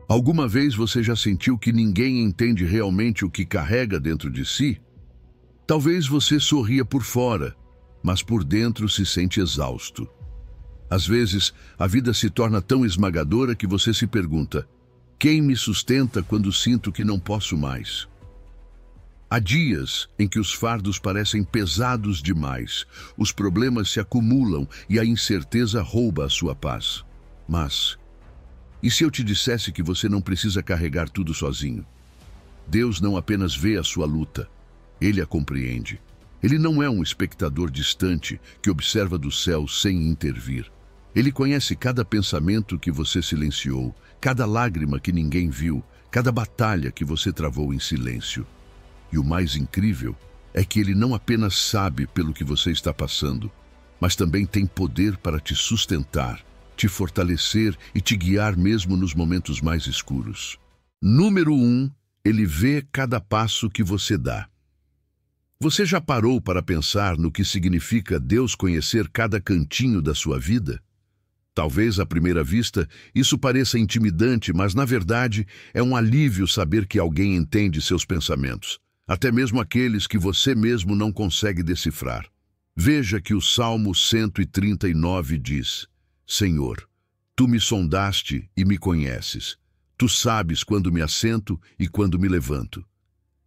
Alguma vez você já sentiu que ninguém entende realmente o que carrega dentro de si? Talvez você sorria por fora, mas por dentro se sente exausto. Às vezes, a vida se torna tão esmagadora que você se pergunta: quem me sustenta quando sinto que não posso mais? Há dias em que os fardos parecem pesados demais, os problemas se acumulam e a incerteza rouba a sua paz. Mas, e se eu te dissesse que você não precisa carregar tudo sozinho? Deus não apenas vê a sua luta, Ele a compreende. Ele não é um espectador distante que observa do céu sem intervir. Ele conhece cada pensamento que você silenciou, cada lágrima que ninguém viu, cada batalha que você travou em silêncio. E o mais incrível é que Ele não apenas sabe pelo que você está passando, mas também tem poder para te sustentar, te fortalecer e te guiar mesmo nos momentos mais escuros. Número 1, Ele vê cada passo que você dá. Você já parou para pensar no que significa Deus conhecer cada cantinho da sua vida? Talvez à primeira vista isso pareça intimidante, mas na verdade é um alívio saber que alguém entende seus pensamentos, até mesmo aqueles que você mesmo não consegue decifrar. Veja que o Salmo 139 diz: Senhor, Tu me sondaste e me conheces. Tu sabes quando me assento e quando me levanto.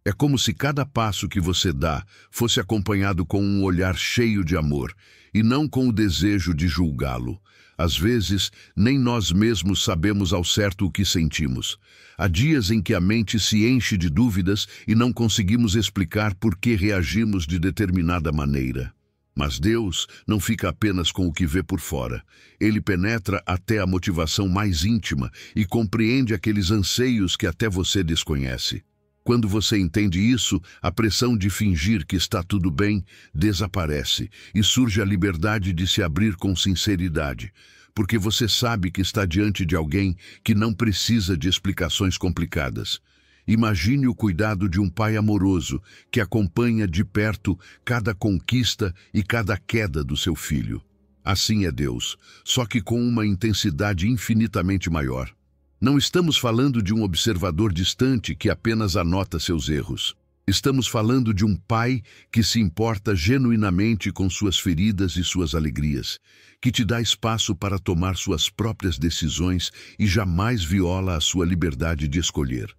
É como se cada passo que você dá fosse acompanhado com um olhar cheio de amor e não com o desejo de julgá-lo. Às vezes, nem nós mesmos sabemos ao certo o que sentimos. Há dias em que a mente se enche de dúvidas e não conseguimos explicar por que reagimos de determinada maneira. Mas Deus não fica apenas com o que vê por fora. Ele penetra até a motivação mais íntima e compreende aqueles anseios que até você desconhece. Quando você entende isso, a pressão de fingir que está tudo bem desaparece e surge a liberdade de se abrir com sinceridade, porque você sabe que está diante de alguém que não precisa de explicações complicadas. Imagine o cuidado de um pai amoroso que acompanha de perto cada conquista e cada queda do seu filho. Assim é Deus, só que com uma intensidade infinitamente maior. Não estamos falando de um observador distante que apenas anota seus erros. Estamos falando de um pai que se importa genuinamente com suas feridas e suas alegrias, que te dá espaço para tomar suas próprias decisões e jamais viola a sua liberdade de escolher.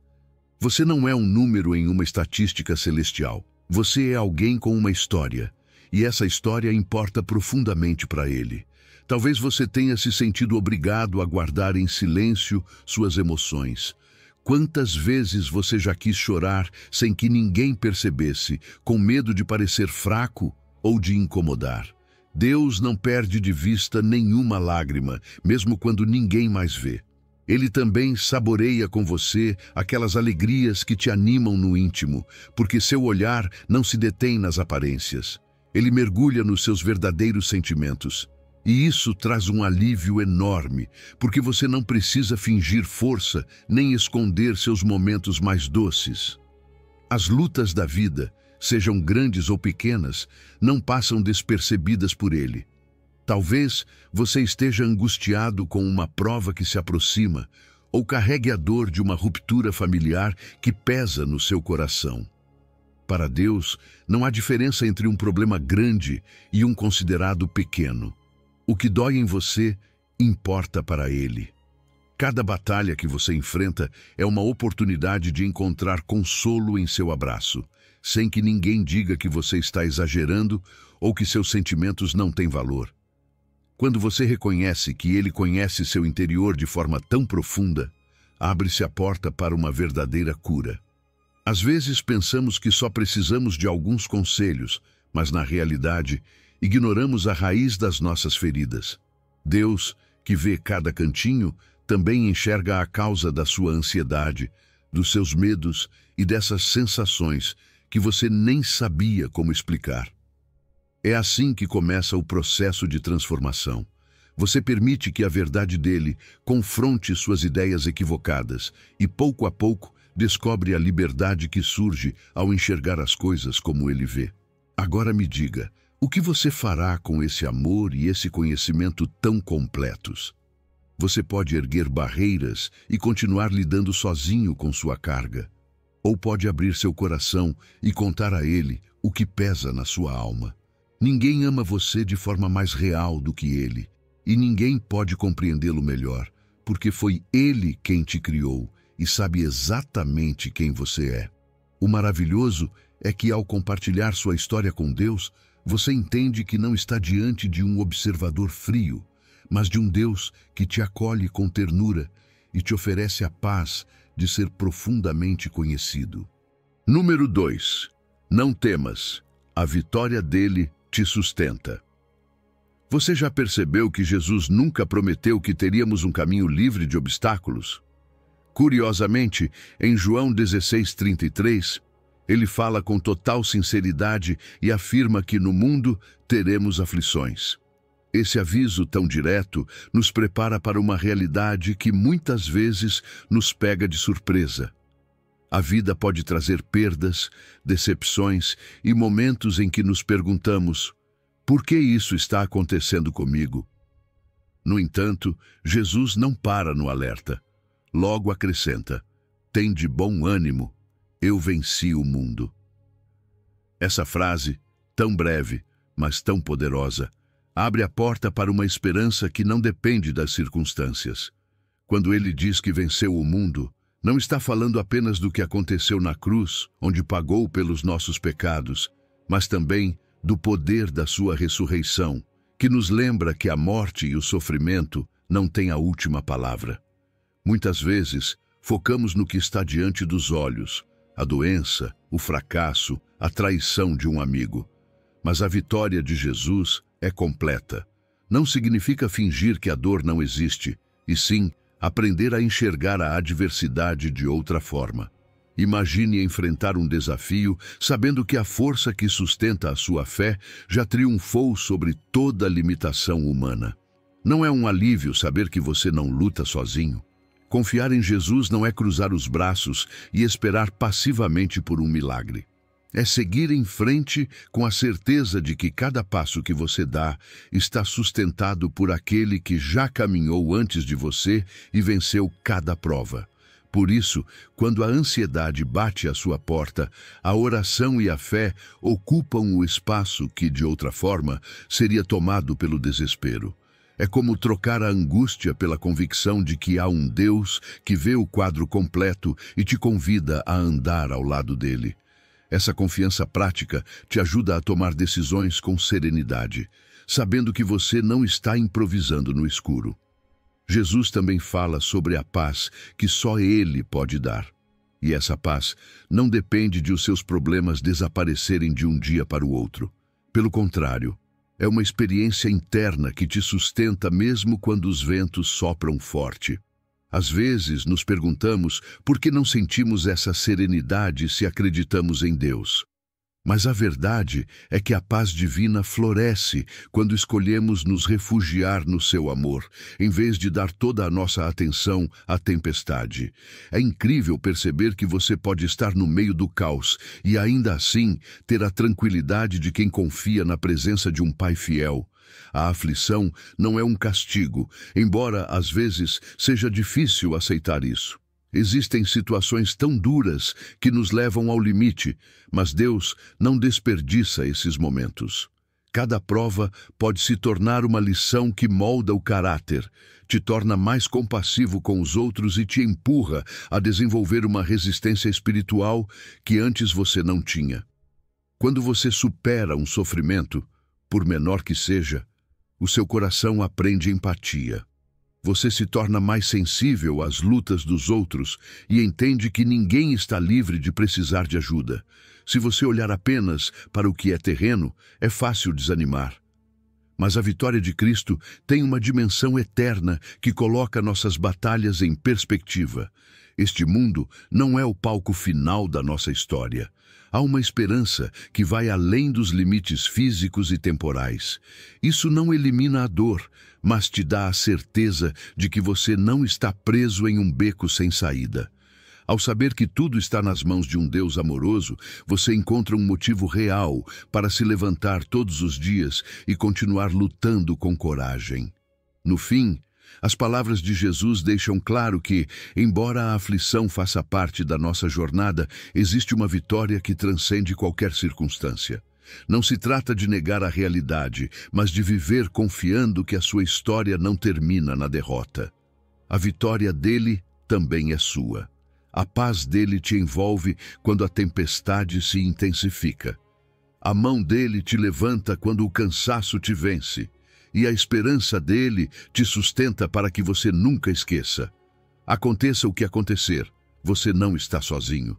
Você não é um número em uma estatística celestial. Você é alguém com uma história, e essa história importa profundamente para Ele. Talvez você tenha se sentido obrigado a guardar em silêncio suas emoções. Quantas vezes você já quis chorar sem que ninguém percebesse, com medo de parecer fraco ou de incomodar? Deus não perde de vista nenhuma lágrima, mesmo quando ninguém mais vê. Ele também saboreia com você aquelas alegrias que te animam no íntimo, porque seu olhar não se detém nas aparências. Ele mergulha nos seus verdadeiros sentimentos. E isso traz um alívio enorme, porque você não precisa fingir força nem esconder seus momentos mais doces. As lutas da vida, sejam grandes ou pequenas, não passam despercebidas por Ele. Talvez você esteja angustiado com uma prova que se aproxima, ou carregue a dor de uma ruptura familiar que pesa no seu coração. Para Deus, não há diferença entre um problema grande e um considerado pequeno. O que dói em você importa para Ele. Cada batalha que você enfrenta é uma oportunidade de encontrar consolo em seu abraço, sem que ninguém diga que você está exagerando ou que seus sentimentos não têm valor. Quando você reconhece que Ele conhece seu interior de forma tão profunda, abre-se a porta para uma verdadeira cura. Às vezes pensamos que só precisamos de alguns conselhos, mas na realidade, ignoramos a raiz das nossas feridas. Deus, que vê cada cantinho, também enxerga a causa da sua ansiedade, dos seus medos e dessas sensações que você nem sabia como explicar. É assim que começa o processo de transformação. Você permite que a verdade dele confronte suas ideias equivocadas e, pouco a pouco, descobre a liberdade que surge ao enxergar as coisas como ele vê. Agora me diga, o que você fará com esse amor e esse conhecimento tão completos? Você pode erguer barreiras e continuar lidando sozinho com sua carga. Ou pode abrir seu coração e contar a Ele o que pesa na sua alma. Ninguém ama você de forma mais real do que Ele, e ninguém pode compreendê-lo melhor, porque foi Ele quem te criou e sabe exatamente quem você é. O maravilhoso é que, ao compartilhar sua história com Deus, você entende que não está diante de um observador frio, mas de um Deus que te acolhe com ternura e te oferece a paz de ser profundamente conhecido. Número 2. Não temas. A vitória dele te sustenta. Você já percebeu que Jesus nunca prometeu que teríamos um caminho livre de obstáculos? Curiosamente, em João 16:33, ele fala com total sinceridade e afirma que no mundo teremos aflições. Esse aviso tão direto nos prepara para uma realidade que muitas vezes nos pega de surpresa. A vida pode trazer perdas, decepções e momentos em que nos perguntamos: por que isso está acontecendo comigo? No entanto, Jesus não para no alerta. Logo acrescenta: tende bom ânimo, eu venci o mundo. Essa frase, tão breve, mas tão poderosa, abre a porta para uma esperança que não depende das circunstâncias. Quando ele diz que venceu o mundo, não está falando apenas do que aconteceu na cruz, onde pagou pelos nossos pecados, mas também do poder da sua ressurreição, que nos lembra que a morte e o sofrimento não têm a última palavra. Muitas vezes, focamos no que está diante dos olhos, a doença, o fracasso, a traição de um amigo. Mas a vitória de Jesus é completa. Não significa fingir que a dor não existe, e sim aprender a enxergar a adversidade de outra forma. Imagine enfrentar um desafio sabendo que a força que sustenta a sua fé já triunfou sobre toda limitação humana. Não é um alívio saber que você não luta sozinho? Confiar em Jesus não é cruzar os braços e esperar passivamente por um milagre. É seguir em frente com a certeza de que cada passo que você dá está sustentado por aquele que já caminhou antes de você e venceu cada prova. Por isso, quando a ansiedade bate à sua porta, a oração e a fé ocupam o espaço que, de outra forma, seria tomado pelo desespero. É como trocar a angústia pela convicção de que há um Deus que vê o quadro completo e te convida a andar ao lado dele. Essa confiança prática te ajuda a tomar decisões com serenidade, sabendo que você não está improvisando no escuro. Jesus também fala sobre a paz que só Ele pode dar. E essa paz não depende de os seus problemas desaparecerem de um dia para o outro. Pelo contrário, é uma experiência interna que te sustenta mesmo quando os ventos sopram forte. Às vezes nos perguntamos por que não sentimos essa serenidade se acreditamos em Deus. Mas a verdade é que a paz divina floresce quando escolhemos nos refugiar no seu amor, em vez de dar toda a nossa atenção à tempestade. É incrível perceber que você pode estar no meio do caos e ainda assim ter a tranquilidade de quem confia na presença de um Pai fiel. A aflição não é um castigo, embora às vezes seja difícil aceitar isso. Existem situações tão duras que nos levam ao limite, mas Deus não desperdiça esses momentos. Cada prova pode se tornar uma lição que molda o caráter, te torna mais compassivo com os outros e te empurra a desenvolver uma resistência espiritual que antes você não tinha. Quando você supera um sofrimento, por menor que seja, o seu coração aprende empatia. Você se torna mais sensível às lutas dos outros e entende que ninguém está livre de precisar de ajuda. Se você olhar apenas para o que é terreno, é fácil desanimar. Mas a vitória de Cristo tem uma dimensão eterna que coloca nossas batalhas em perspectiva. Este mundo não é o palco final da nossa história. Há uma esperança que vai além dos limites físicos e temporais. Isso não elimina a dor, mas te dá a certeza de que você não está preso em um beco sem saída. Ao saber que tudo está nas mãos de um Deus amoroso, você encontra um motivo real para se levantar todos os dias e continuar lutando com coragem. No fim, As palavras de Jesus deixam claro que, embora a aflição faça parte da nossa jornada, existe uma vitória que transcende qualquer circunstância. Não se trata de negar a realidade, mas de viver confiando que a sua história não termina na derrota. A vitória dele também é sua. A paz dele te envolve quando a tempestade se intensifica. A mão dele te levanta quando o cansaço te vence. E a esperança dele te sustenta para que você nunca esqueça. Aconteça o que acontecer, você não está sozinho.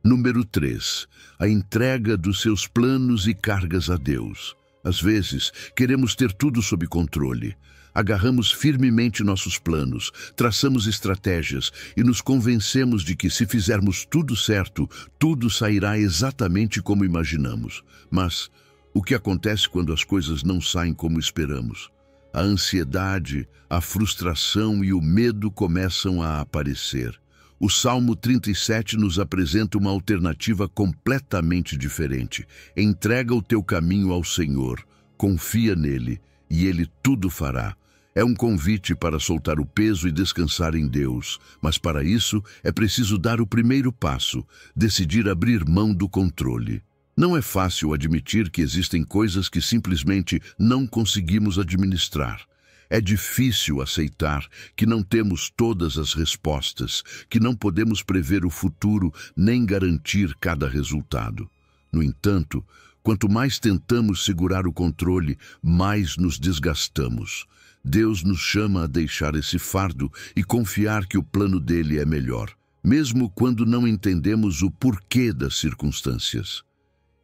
Número 3. A entrega dos seus planos e cargas a Deus. Às vezes, queremos ter tudo sob controle. Agarramos firmemente nossos planos, traçamos estratégias e nos convencemos de que, se fizermos tudo certo, tudo sairá exatamente como imaginamos. Mas o que acontece quando as coisas não saem como esperamos? A ansiedade, a frustração e o medo começam a aparecer. O Salmo 37 nos apresenta uma alternativa completamente diferente. Entrega o teu caminho ao Senhor, confia nele, e ele tudo fará. É um convite para soltar o peso e descansar em Deus, mas para isso é preciso dar o primeiro passo, decidir abrir mão do controle. Não é fácil admitir que existem coisas que simplesmente não conseguimos administrar. É difícil aceitar que não temos todas as respostas, que não podemos prever o futuro nem garantir cada resultado. No entanto, quanto mais tentamos segurar o controle, mais nos desgastamos. Deus nos chama a deixar esse fardo e confiar que o plano dele é melhor, mesmo quando não entendemos o porquê das circunstâncias.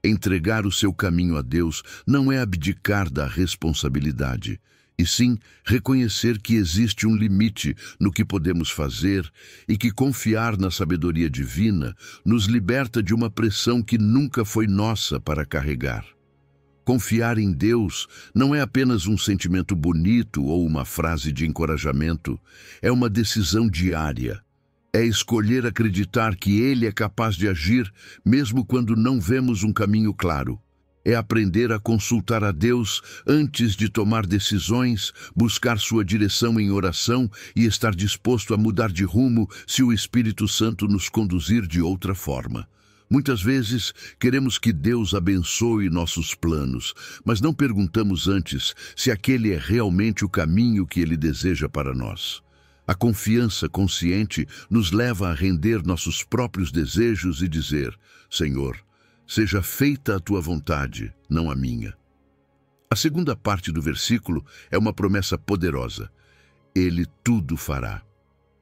Entregar o seu caminho a Deus não é abdicar da responsabilidade, e sim reconhecer que existe um limite no que podemos fazer e que confiar na sabedoria divina nos liberta de uma pressão que nunca foi nossa para carregar. Confiar em Deus não é apenas um sentimento bonito ou uma frase de encorajamento, é uma decisão diária. É escolher acreditar que Ele é capaz de agir, mesmo quando não vemos um caminho claro. É aprender a consultar a Deus antes de tomar decisões, buscar sua direção em oração e estar disposto a mudar de rumo se o Espírito Santo nos conduzir de outra forma. Muitas vezes queremos que Deus abençoe nossos planos, mas não perguntamos antes se aquele é realmente o caminho que Ele deseja para nós. A confiança consciente nos leva a render nossos próprios desejos e dizer: Senhor, seja feita a tua vontade, não a minha. A segunda parte do versículo é uma promessa poderosa. Ele tudo fará.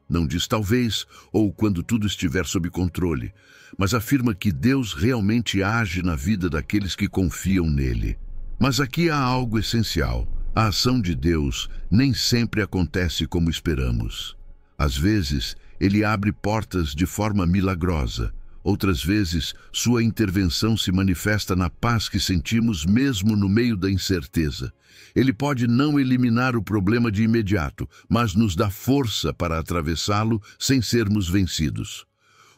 Não diz talvez ou quando tudo estiver sob controle, mas afirma que Deus realmente age na vida daqueles que confiam nele. Mas aqui há algo essencial. A ação de Deus nem sempre acontece como esperamos. Às vezes, Ele abre portas de forma milagrosa. Outras vezes, sua intervenção se manifesta na paz que sentimos mesmo no meio da incerteza. Ele pode não eliminar o problema de imediato, mas nos dá força para atravessá-lo sem sermos vencidos.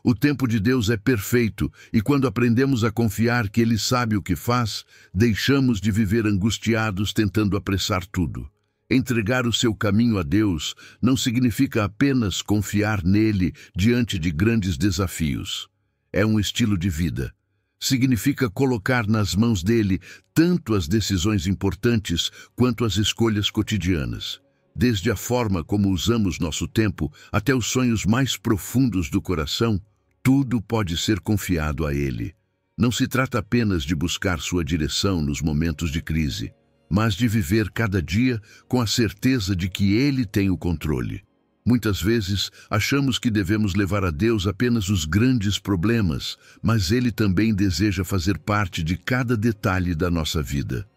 O tempo de Deus é perfeito, e quando aprendemos a confiar que Ele sabe o que faz, deixamos de viver angustiados tentando apressar tudo. Entregar o seu caminho a Deus não significa apenas confiar nele diante de grandes desafios. É um estilo de vida. Significa colocar nas mãos dele tanto as decisões importantes quanto as escolhas cotidianas. Desde a forma como usamos nosso tempo até os sonhos mais profundos do coração, tudo pode ser confiado a Ele. Não se trata apenas de buscar sua direção nos momentos de crise, mas de viver cada dia com a certeza de que Ele tem o controle. Muitas vezes, achamos que devemos levar a Deus apenas os grandes problemas, mas Ele também deseja fazer parte de cada detalhe da nossa vida.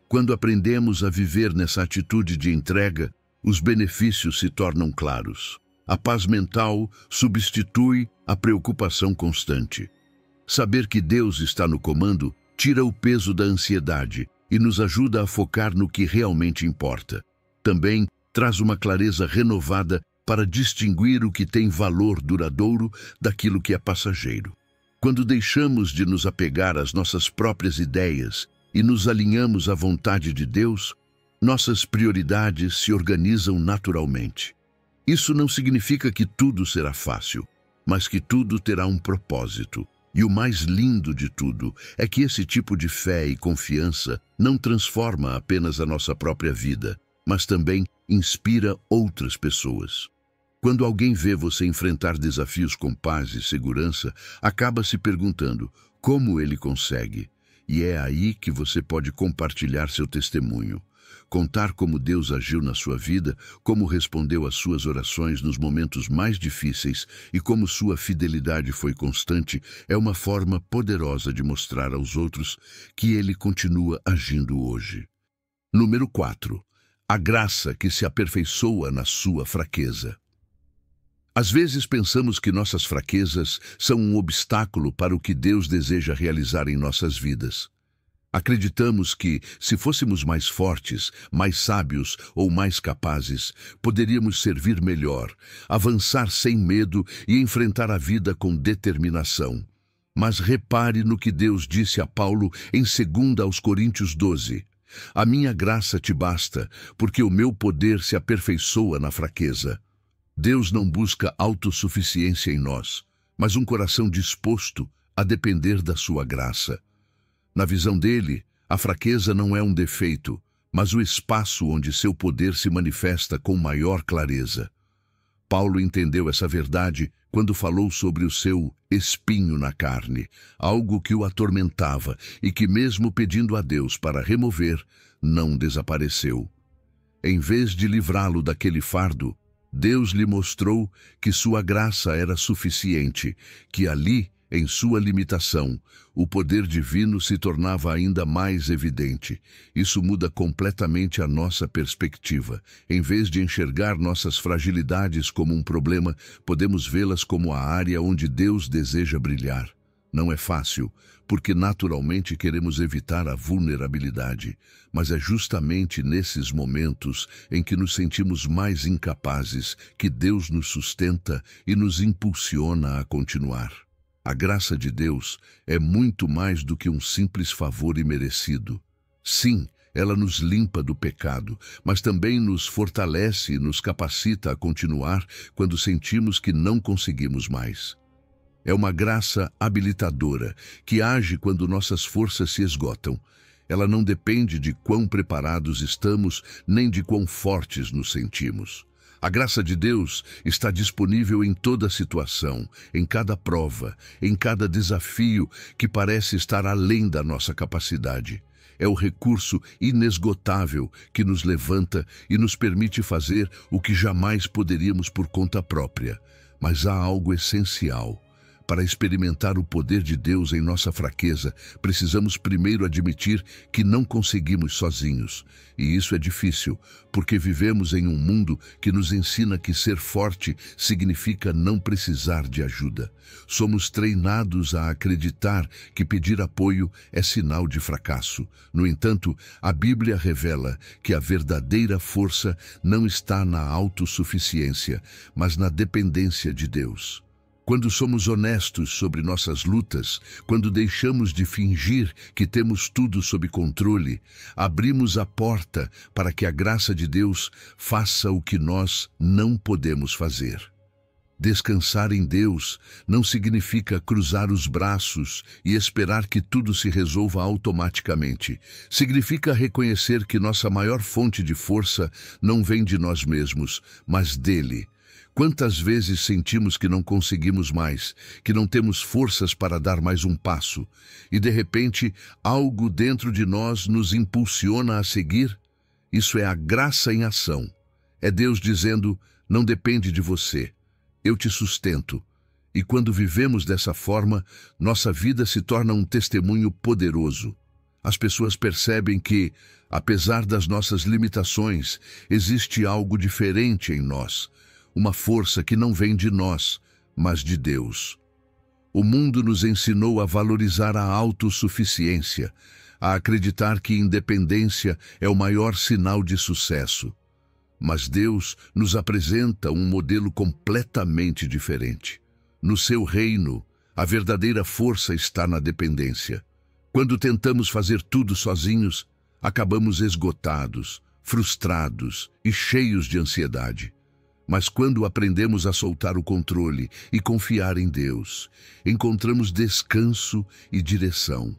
Quando aprendemos a viver nessa atitude de entrega, os benefícios se tornam claros. A paz mental substitui a preocupação constante. Saber que Deus está no comando tira o peso da ansiedade e nos ajuda a focar no que realmente importa. Também traz uma clareza renovada para distinguir o que tem valor duradouro daquilo que é passageiro. Quando deixamos de nos apegar às nossas próprias ideias e nos alinhamos à vontade de Deus, Nossas prioridades se organizam naturalmente. Isso não significa que tudo será fácil, mas que tudo terá um propósito. E o mais lindo de tudo é que esse tipo de fé e confiança não transforma apenas a nossa própria vida, mas também inspira outras pessoas. Quando alguém vê você enfrentar desafios com paz e segurança, acaba se perguntando como ele consegue. E é aí que você pode compartilhar seu testemunho. Contar como Deus agiu na sua vida, como respondeu às suas orações nos momentos mais difíceis e como sua fidelidade foi constante, é uma forma poderosa de mostrar aos outros que Ele continua agindo hoje. Número 4. A graça que se aperfeiçoa na sua fraqueza. Às vezes pensamos que nossas fraquezas são um obstáculo para o que Deus deseja realizar em nossas vidas. Acreditamos que, se fôssemos mais fortes, mais sábios ou mais capazes, poderíamos servir melhor, avançar sem medo e enfrentar a vida com determinação. Mas repare no que Deus disse a Paulo em 2 Coríntios 12. A minha graça te basta, porque o meu poder se aperfeiçoa na fraqueza. Deus não busca autossuficiência em nós, mas um coração disposto a depender da sua graça. Na visão dele, a fraqueza não é um defeito, mas o espaço onde seu poder se manifesta com maior clareza. Paulo entendeu essa verdade quando falou sobre o seu espinho na carne, algo que o atormentava e que, mesmo pedindo a Deus para remover, não desapareceu. Em vez de livrá-lo daquele fardo, Deus lhe mostrou que sua graça era suficiente, que ali, em sua limitação, o poder divino se tornava ainda mais evidente. Isso muda completamente a nossa perspectiva. Em vez de enxergar nossas fragilidades como um problema, podemos vê-las como a área onde Deus deseja brilhar. Não é fácil, porque naturalmente queremos evitar a vulnerabilidade, mas é justamente nesses momentos em que nos sentimos mais incapazes que Deus nos sustenta e nos impulsiona a continuar. A graça de Deus é muito mais do que um simples favor imerecido. Sim, ela nos limpa do pecado, mas também nos fortalece e nos capacita a continuar quando sentimos que não conseguimos mais. É uma graça habilitadora, que age quando nossas forças se esgotam. Ela não depende de quão preparados estamos, nem de quão fortes nos sentimos. A graça de Deus está disponível em toda situação, em cada prova, em cada desafio que parece estar além da nossa capacidade. É o recurso inesgotável que nos levanta e nos permite fazer o que jamais poderíamos por conta própria. Mas há algo essencial. Para experimentar o poder de Deus em nossa fraqueza, precisamos primeiro admitir que não conseguimos sozinhos. E isso é difícil, porque vivemos em um mundo que nos ensina que ser forte significa não precisar de ajuda. Somos treinados a acreditar que pedir apoio é sinal de fracasso. No entanto, a Bíblia revela que a verdadeira força não está na autossuficiência, mas na dependência de Deus. Quando somos honestos sobre nossas lutas, quando deixamos de fingir que temos tudo sob controle, abrimos a porta para que a graça de Deus faça o que nós não podemos fazer. Descansar em Deus não significa cruzar os braços e esperar que tudo se resolva automaticamente. Significa reconhecer que nossa maior fonte de força não vem de nós mesmos, mas dele. Quantas vezes sentimos que não conseguimos mais, que não temos forças para dar mais um passo, e de repente algo dentro de nós nos impulsiona a seguir? Isso é a graça em ação. É Deus dizendo, não depende de você, eu te sustento. E quando vivemos dessa forma, nossa vida se torna um testemunho poderoso. As pessoas percebem que, apesar das nossas limitações, existe algo diferente em nós. Uma força que não vem de nós, mas de Deus. O mundo nos ensinou a valorizar a autossuficiência, a acreditar que independência é o maior sinal de sucesso. Mas Deus nos apresenta um modelo completamente diferente. No seu reino, a verdadeira força está na dependência. Quando tentamos fazer tudo sozinhos, acabamos esgotados, frustrados e cheios de ansiedade. Mas quando aprendemos a soltar o controle e confiar em Deus, encontramos descanso e direção.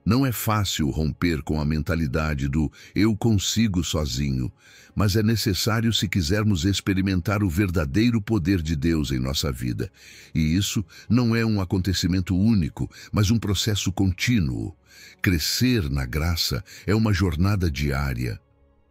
Não é fácil romper com a mentalidade do "eu consigo sozinho", mas é necessário se quisermos experimentar o verdadeiro poder de Deus em nossa vida. E isso não é um acontecimento único, mas um processo contínuo. Crescer na graça é uma jornada diária.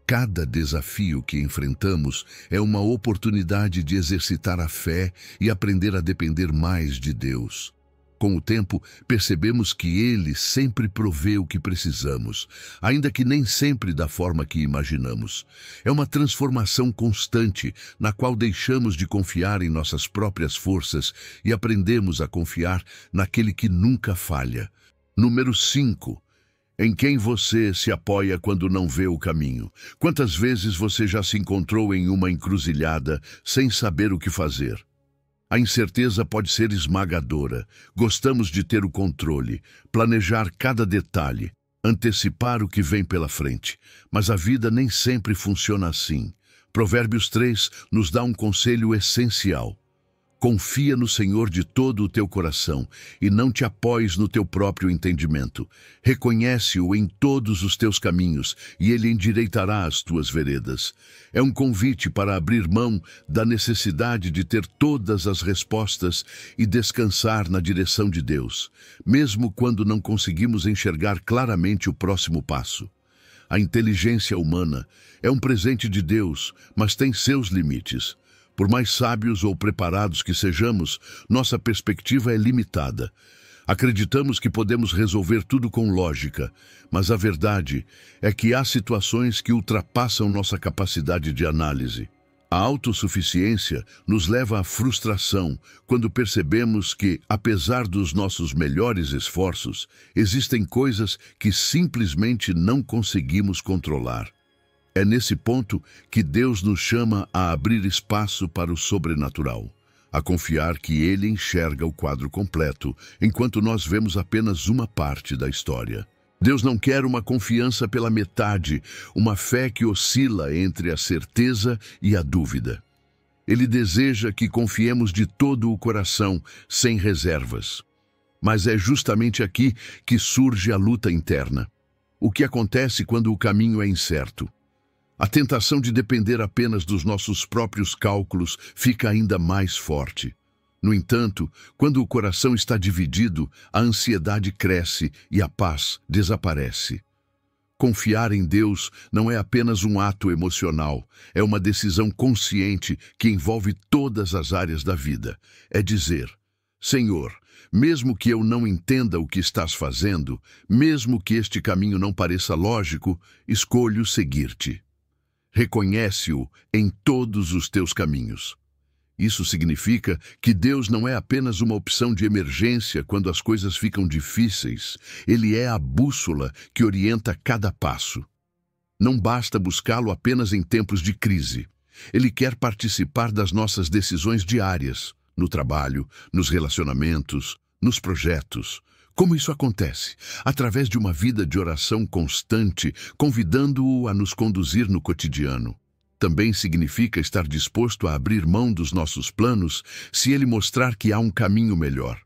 Cada desafio que enfrentamos é uma oportunidade de exercitar a fé e aprender a depender mais de Deus. Com o tempo, percebemos que Ele sempre provê o que precisamos, ainda que nem sempre da forma que imaginamos. É uma transformação constante, na qual deixamos de confiar em nossas próprias forças e aprendemos a confiar naquele que nunca falha. Número 5. Em quem você se apoia quando não vê o caminho? Quantas vezes você já se encontrou em uma encruzilhada sem saber o que fazer? A incerteza pode ser esmagadora. Gostamos de ter o controle, planejar cada detalhe, antecipar o que vem pela frente. Mas a vida nem sempre funciona assim. Provérbios 3 nos dá um conselho essencial. Confia no Senhor de todo o teu coração e não te apoies no teu próprio entendimento. Reconhece-o em todos os teus caminhos e ele endireitará as tuas veredas. É um convite para abrir mão da necessidade de ter todas as respostas e descansar na direção de Deus, mesmo quando não conseguimos enxergar claramente o próximo passo. A inteligência humana é um presente de Deus, mas tem seus limites. Por mais sábios ou preparados que sejamos, nossa perspectiva é limitada. Acreditamos que podemos resolver tudo com lógica, mas a verdade é que há situações que ultrapassam nossa capacidade de análise. A autossuficiência nos leva à frustração quando percebemos que, apesar dos nossos melhores esforços, existem coisas que simplesmente não conseguimos controlar. É nesse ponto que Deus nos chama a abrir espaço para o sobrenatural, a confiar que Ele enxerga o quadro completo, enquanto nós vemos apenas uma parte da história. Deus não quer uma confiança pela metade, uma fé que oscila entre a certeza e a dúvida. Ele deseja que confiemos de todo o coração, sem reservas. Mas é justamente aqui que surge a luta interna. O que acontece quando o caminho é incerto? A tentação de depender apenas dos nossos próprios cálculos fica ainda mais forte. No entanto, quando o coração está dividido, a ansiedade cresce e a paz desaparece. Confiar em Deus não é apenas um ato emocional, é uma decisão consciente que envolve todas as áreas da vida. É dizer: Senhor, mesmo que eu não entenda o que estás fazendo, mesmo que este caminho não pareça lógico, escolho seguir-te. Reconhece-o em todos os teus caminhos. Isso significa que Deus não é apenas uma opção de emergência quando as coisas ficam difíceis. Ele é a bússola que orienta cada passo. Não basta buscá-lo apenas em tempos de crise. Ele quer participar das nossas decisões diárias, no trabalho, nos relacionamentos, nos projetos. Como isso acontece? Através de uma vida de oração constante, convidando-o a nos conduzir no cotidiano. Também significa estar disposto a abrir mão dos nossos planos se ele mostrar que há um caminho melhor.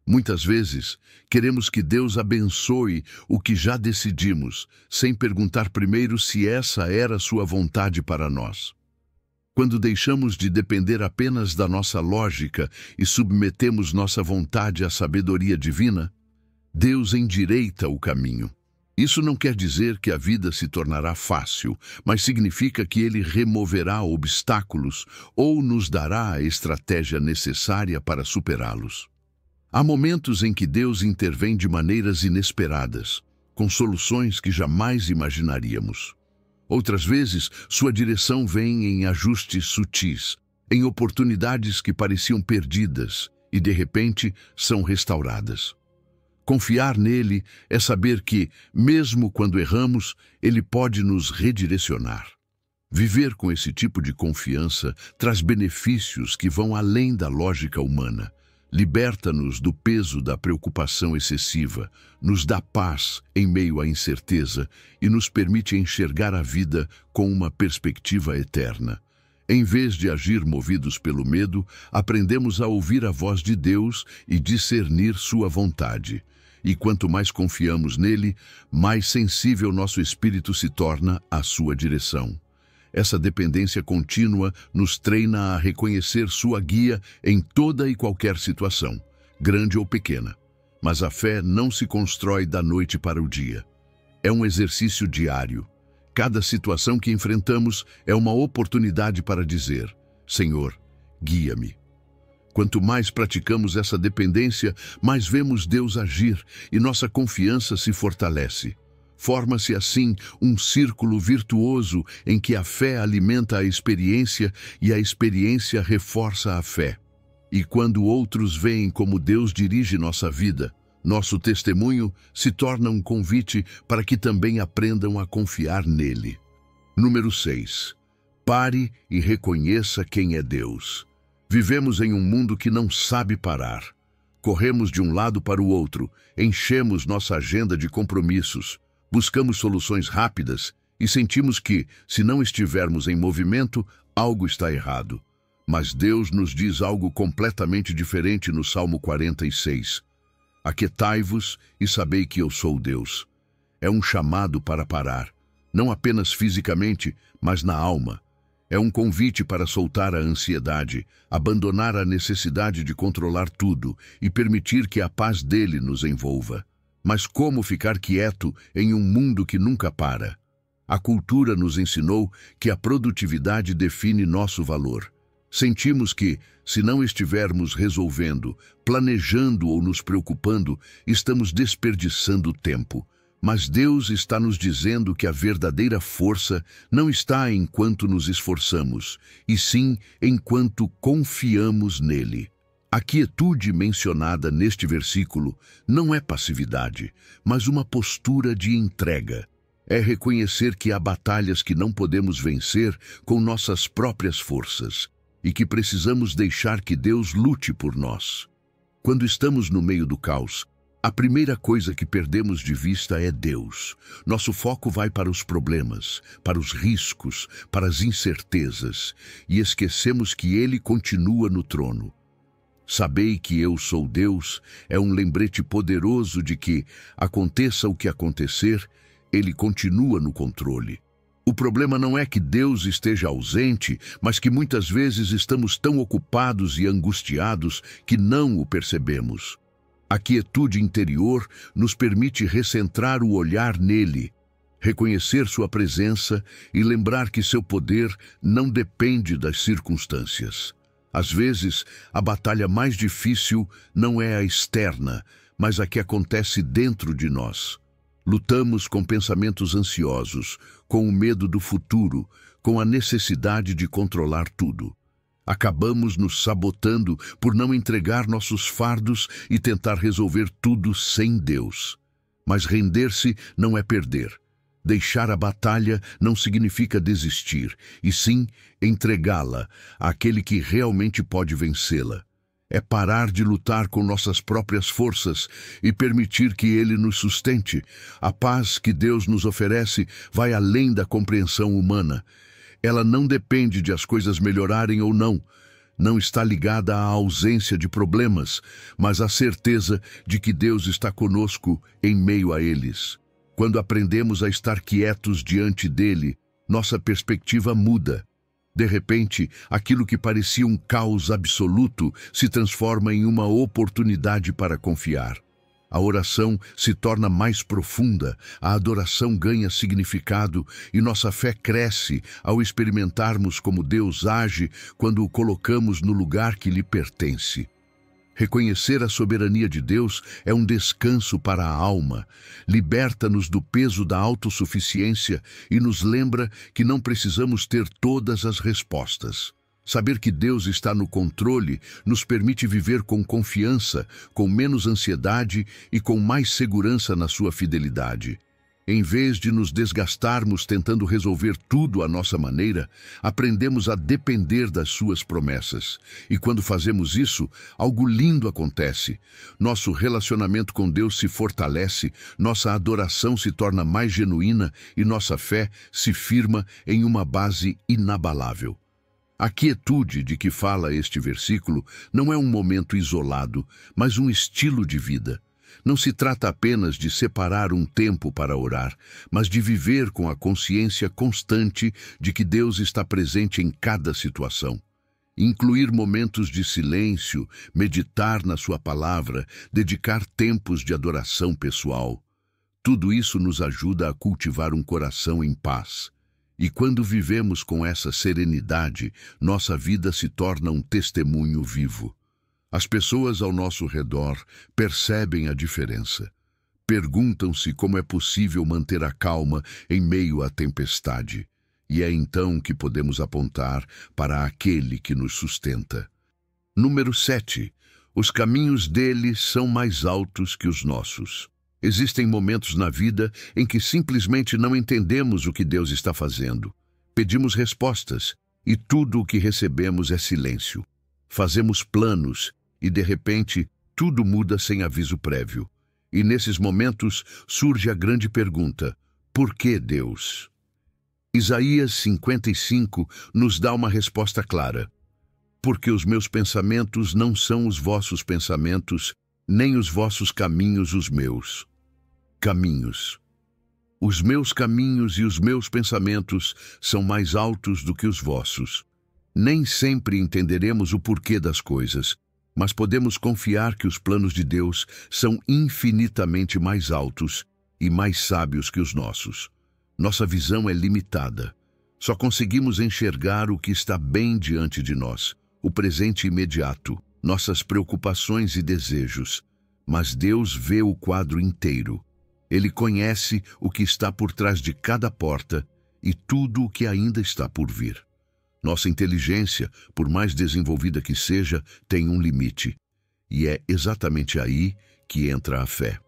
Muitas vezes, queremos que Deus abençoe o que já decidimos, sem perguntar primeiro se essa era sua vontade para nós. Quando deixamos de depender apenas da nossa lógica e submetemos nossa vontade à sabedoria divina, Deus endireita o caminho. Isso não quer dizer que a vida se tornará fácil, mas significa que Ele removerá obstáculos ou nos dará a estratégia necessária para superá-los. Há momentos em que Deus intervém de maneiras inesperadas, com soluções que jamais imaginaríamos. Outras vezes, sua direção vem em ajustes sutis, em oportunidades que pareciam perdidas e, de repente, são restauradas. Confiar nele é saber que, mesmo quando erramos, ele pode nos redirecionar. Viver com esse tipo de confiança traz benefícios que vão além da lógica humana. Liberta-nos do peso da preocupação excessiva, nos dá paz em meio à incerteza e nos permite enxergar a vida com uma perspectiva eterna. Em vez de agir movidos pelo medo, aprendemos a ouvir a voz de Deus e discernir sua vontade. E quanto mais confiamos nele, mais sensível nosso espírito se torna à sua direção. Essa dependência contínua nos treina a reconhecer sua guia em toda e qualquer situação, grande ou pequena. Mas a fé não se constrói da noite para o dia. É um exercício diário. Cada situação que enfrentamos é uma oportunidade para dizer: Senhor, guia-me. Quanto mais praticamos essa dependência, mais vemos Deus agir e nossa confiança se fortalece. Forma-se assim um círculo virtuoso em que a fé alimenta a experiência e a experiência reforça a fé. E quando outros veem como Deus dirige nossa vida, nosso testemunho se torna um convite para que também aprendam a confiar nele. Número 6. Pare e reconheça quem é Deus. Vivemos em um mundo que não sabe parar. Corremos de um lado para o outro, enchemos nossa agenda de compromissos, buscamos soluções rápidas e sentimos que, se não estivermos em movimento, algo está errado. Mas Deus nos diz algo completamente diferente no Salmo 46. Aquietai-vos e sabei que eu sou Deus. É um chamado para parar, não apenas fisicamente, mas na alma. É um convite para soltar a ansiedade, abandonar a necessidade de controlar tudo e permitir que a paz dele nos envolva. Mas como ficar quieto em um mundo que nunca para? A cultura nos ensinou que a produtividade define nosso valor. Sentimos que, se não estivermos resolvendo, planejando ou nos preocupando, estamos desperdiçando tempo. Mas Deus está nos dizendo que a verdadeira força não está enquanto nos esforçamos, e sim enquanto confiamos nele. A quietude mencionada neste versículo não é passividade, mas uma postura de entrega. É reconhecer que há batalhas que não podemos vencer com nossas próprias forças e que precisamos deixar que Deus lute por nós. Quando estamos no meio do caos, a primeira coisa que perdemos de vista é Deus. Nosso foco vai para os problemas, para os riscos, para as incertezas, e esquecemos que Ele continua no trono. Sabei que eu sou Deus é um lembrete poderoso de que, aconteça o que acontecer, Ele continua no controle. O problema não é que Deus esteja ausente, mas que muitas vezes estamos tão ocupados e angustiados que não o percebemos. A quietude interior nos permite recentrar o olhar nele, reconhecer sua presença e lembrar que seu poder não depende das circunstâncias. Às vezes, a batalha mais difícil não é a externa, mas a que acontece dentro de nós. Lutamos com pensamentos ansiosos, com o medo do futuro, com a necessidade de controlar tudo. Acabamos nos sabotando por não entregar nossos fardos e tentar resolver tudo sem Deus. Mas render-se não é perder. Deixar a batalha não significa desistir, e sim entregá-la àquele que realmente pode vencê-la. É parar de lutar com nossas próprias forças e permitir que Ele nos sustente. A paz que Deus nos oferece vai além da compreensão humana. Ela não depende de as coisas melhorarem ou não. Não está ligada à ausência de problemas, mas à certeza de que Deus está conosco em meio a eles. Quando aprendemos a estar quietos diante dele, nossa perspectiva muda. De repente, aquilo que parecia um caos absoluto se transforma em uma oportunidade para confiar. A oração se torna mais profunda, a adoração ganha significado e nossa fé cresce ao experimentarmos como Deus age quando o colocamos no lugar que lhe pertence. Reconhecer a soberania de Deus é um descanso para a alma, liberta-nos do peso da autossuficiência e nos lembra que não precisamos ter todas as respostas. Saber que Deus está no controle nos permite viver com confiança, com menos ansiedade e com mais segurança na sua fidelidade. Em vez de nos desgastarmos tentando resolver tudo à nossa maneira, aprendemos a depender das suas promessas. E quando fazemos isso, algo lindo acontece. Nosso relacionamento com Deus se fortalece, nossa adoração se torna mais genuína e nossa fé se firma em uma base inabalável. A quietude de que fala este versículo não é um momento isolado, mas um estilo de vida. Não se trata apenas de separar um tempo para orar, mas de viver com a consciência constante de que Deus está presente em cada situação. Incluir momentos de silêncio, meditar na sua palavra, dedicar tempos de adoração pessoal. Tudo isso nos ajuda a cultivar um coração em paz. E quando vivemos com essa serenidade, nossa vida se torna um testemunho vivo. As pessoas ao nosso redor percebem a diferença. Perguntam-se como é possível manter a calma em meio à tempestade. E é então que podemos apontar para aquele que nos sustenta. Número 7. Os caminhos dele são mais altos que os nossos. Existem momentos na vida em que simplesmente não entendemos o que Deus está fazendo. Pedimos respostas e tudo o que recebemos é silêncio. Fazemos planos e, de repente, tudo muda sem aviso prévio. E nesses momentos surge a grande pergunta: por que Deus? Isaías 55 nos dá uma resposta clara. Porque os meus pensamentos não são os vossos pensamentos, nem os vossos caminhos os meus. Caminhos. Os meus caminhos e os meus pensamentos são mais altos do que os vossos. Nem sempre entenderemos o porquê das coisas, mas podemos confiar que os planos de Deus são infinitamente mais altos e mais sábios que os nossos. Nossa visão é limitada. Só conseguimos enxergar o que está bem diante de nós, o presente imediato, nossas preocupações e desejos. Mas Deus vê o quadro inteiro. Ele conhece o que está por trás de cada porta e tudo o que ainda está por vir. Nossa inteligência, por mais desenvolvida que seja, tem um limite. E é exatamente aí que entra a fé.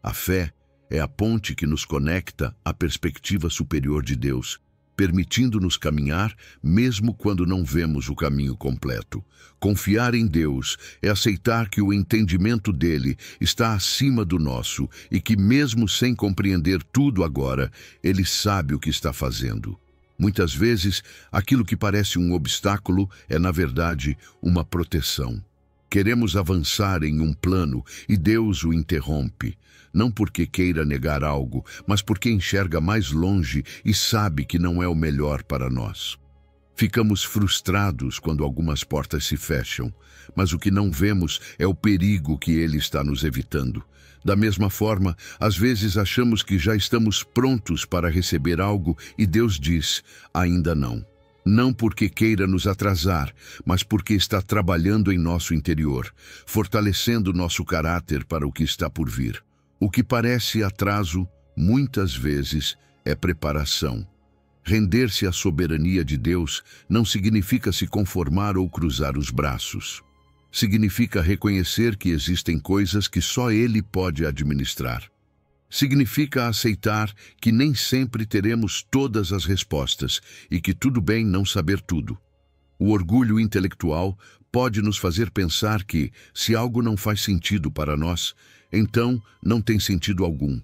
A fé é a ponte que nos conecta à perspectiva superior de Deus, permitindo-nos caminhar mesmo quando não vemos o caminho completo. Confiar em Deus é aceitar que o entendimento dele está acima do nosso e que, mesmo sem compreender tudo agora, ele sabe o que está fazendo. Muitas vezes, aquilo que parece um obstáculo é, na verdade, uma proteção. Queremos avançar em um plano e Deus o interrompe, não porque queira negar algo, mas porque enxerga mais longe e sabe que não é o melhor para nós. Ficamos frustrados quando algumas portas se fecham, mas o que não vemos é o perigo que ele está nos evitando. Da mesma forma, às vezes achamos que já estamos prontos para receber algo e Deus diz, ainda não. Não porque queira nos atrasar, mas porque está trabalhando em nosso interior, fortalecendo nosso caráter para o que está por vir. O que parece atraso, muitas vezes, é preparação. Render-se à soberania de Deus não significa se conformar ou cruzar os braços. Significa reconhecer que existem coisas que só Ele pode administrar. Significa aceitar que nem sempre teremos todas as respostas e que tudo bem não saber tudo. O orgulho intelectual pode nos fazer pensar que, se algo não faz sentido para nós, então não tem sentido algum.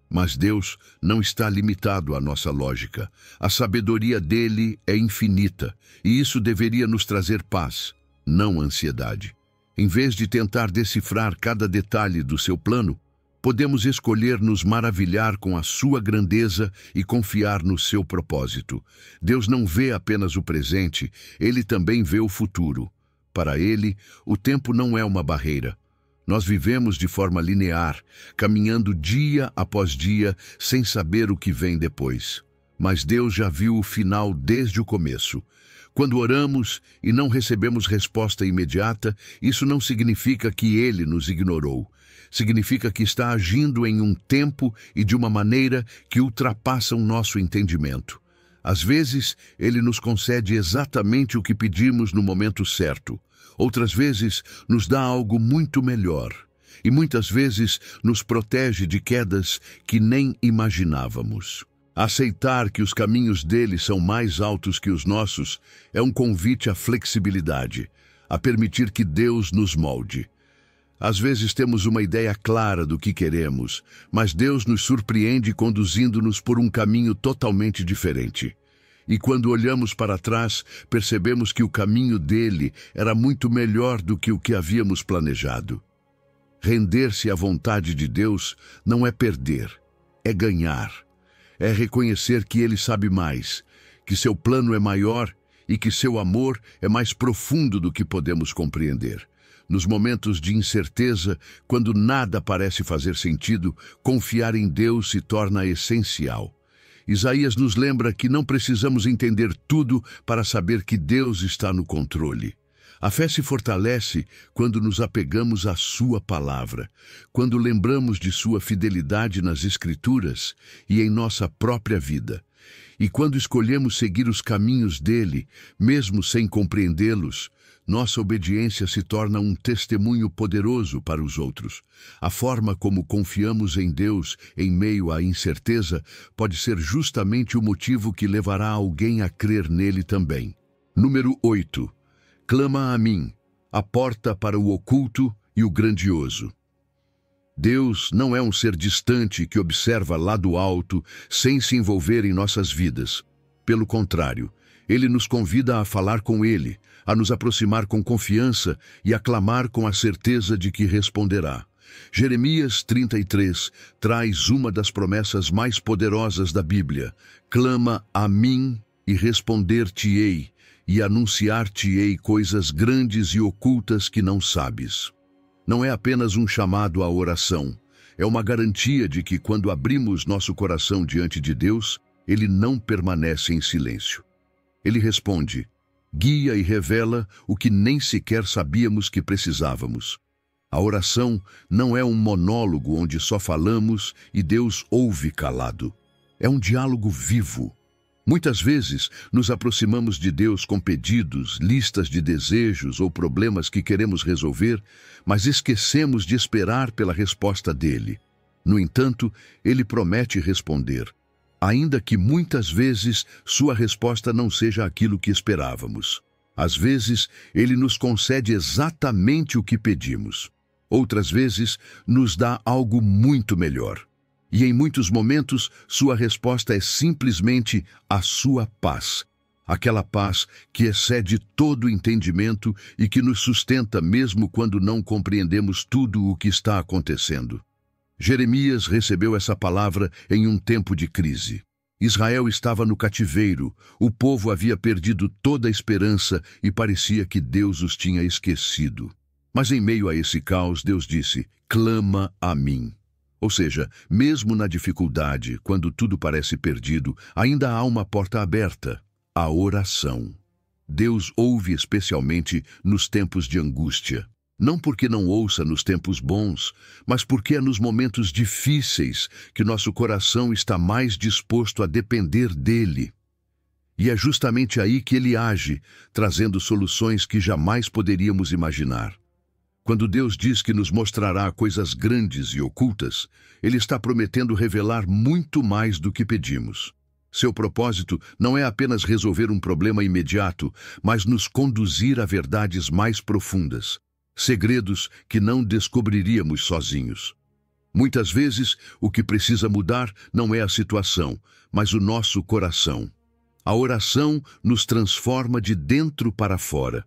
Mas Deus não está limitado à nossa lógica. A sabedoria dele é infinita e isso deveria nos trazer paz, não ansiedade. Em vez de tentar decifrar cada detalhe do seu plano, podemos escolher nos maravilhar com a sua grandeza e confiar no seu propósito. Deus não vê apenas o presente, ele também vê o futuro. Para ele, o tempo não é uma barreira. Nós vivemos de forma linear, caminhando dia após dia, sem saber o que vem depois. Mas Deus já viu o final desde o começo. Quando oramos e não recebemos resposta imediata, isso não significa que Ele nos ignorou. Significa que está agindo em um tempo e de uma maneira que ultrapassam nosso entendimento. Às vezes, Ele nos concede exatamente o que pedimos no momento certo. Outras vezes, nos dá algo muito melhor. e muitas vezes nos protege de quedas que nem imaginávamos. Aceitar que os caminhos dele são mais altos que os nossos é um convite à flexibilidade, a permitir que Deus nos molde. Às vezes temos uma ideia clara do que queremos, mas Deus nos surpreende conduzindo-nos por um caminho totalmente diferente. E quando olhamos para trás, percebemos que o caminho dele era muito melhor do que o que havíamos planejado. Render-se à vontade de Deus não é perder, é ganhar. É reconhecer que ele sabe mais, que seu plano é maior e que seu amor é mais profundo do que podemos compreender. Nos momentos de incerteza, quando nada parece fazer sentido, confiar em Deus se torna essencial. Isaías nos lembra que não precisamos entender tudo para saber que Deus está no controle. A fé se fortalece quando nos apegamos à sua palavra, quando lembramos de sua fidelidade nas Escrituras e em nossa própria vida. E quando escolhemos seguir os caminhos dele, mesmo sem compreendê-los, nossa obediência se torna um testemunho poderoso para os outros. A forma como confiamos em Deus em meio à incerteza pode ser justamente o motivo que levará alguém a crer nele também. Número 8. Clama a mim, a porta para o oculto e o grandioso. Deus não é um ser distante que observa lá do alto sem se envolver em nossas vidas. Pelo contrário, ele nos convida a falar com ele, a nos aproximar com confiança e a clamar com a certeza de que responderá. Jeremias 33 traz uma das promessas mais poderosas da Bíblia. Clama a mim e responder-te-ei, e anunciar-te-ei coisas grandes e ocultas que não sabes. Não é apenas um chamado à oração, é uma garantia de que quando abrimos nosso coração diante de Deus, ele não permanece em silêncio. Ele responde, guia e revela o que nem sequer sabíamos que precisávamos. A oração não é um monólogo onde só falamos e Deus ouve calado. É um diálogo vivo. Muitas vezes nos aproximamos de Deus com pedidos, listas de desejos ou problemas que queremos resolver, mas esquecemos de esperar pela resposta dele. No entanto, ele promete responder, ainda que muitas vezes sua resposta não seja aquilo que esperávamos. Às vezes, ele nos concede exatamente o que pedimos. Outras vezes, nos dá algo muito melhor. E em muitos momentos, sua resposta é simplesmente a sua paz. Aquela paz que excede todo entendimento e que nos sustenta mesmo quando não compreendemos tudo o que está acontecendo. Jeremias recebeu essa palavra em um tempo de crise. Israel estava no cativeiro, o povo havia perdido toda a esperança e parecia que Deus os tinha esquecido. Mas em meio a esse caos, Deus disse, clama a mim. Ou seja, mesmo na dificuldade, quando tudo parece perdido, ainda há uma porta aberta, a oração. Deus ouve especialmente nos tempos de angústia. Não porque não ouça nos tempos bons, mas porque é nos momentos difíceis que nosso coração está mais disposto a depender dele. E é justamente aí que ele age, trazendo soluções que jamais poderíamos imaginar. Quando Deus diz que nos mostrará coisas grandes e ocultas, ele está prometendo revelar muito mais do que pedimos. Seu propósito não é apenas resolver um problema imediato, mas nos conduzir a verdades mais profundas. Segredos que não descobriríamos sozinhos. Muitas vezes, o que precisa mudar não é a situação, mas o nosso coração. A oração nos transforma de dentro para fora.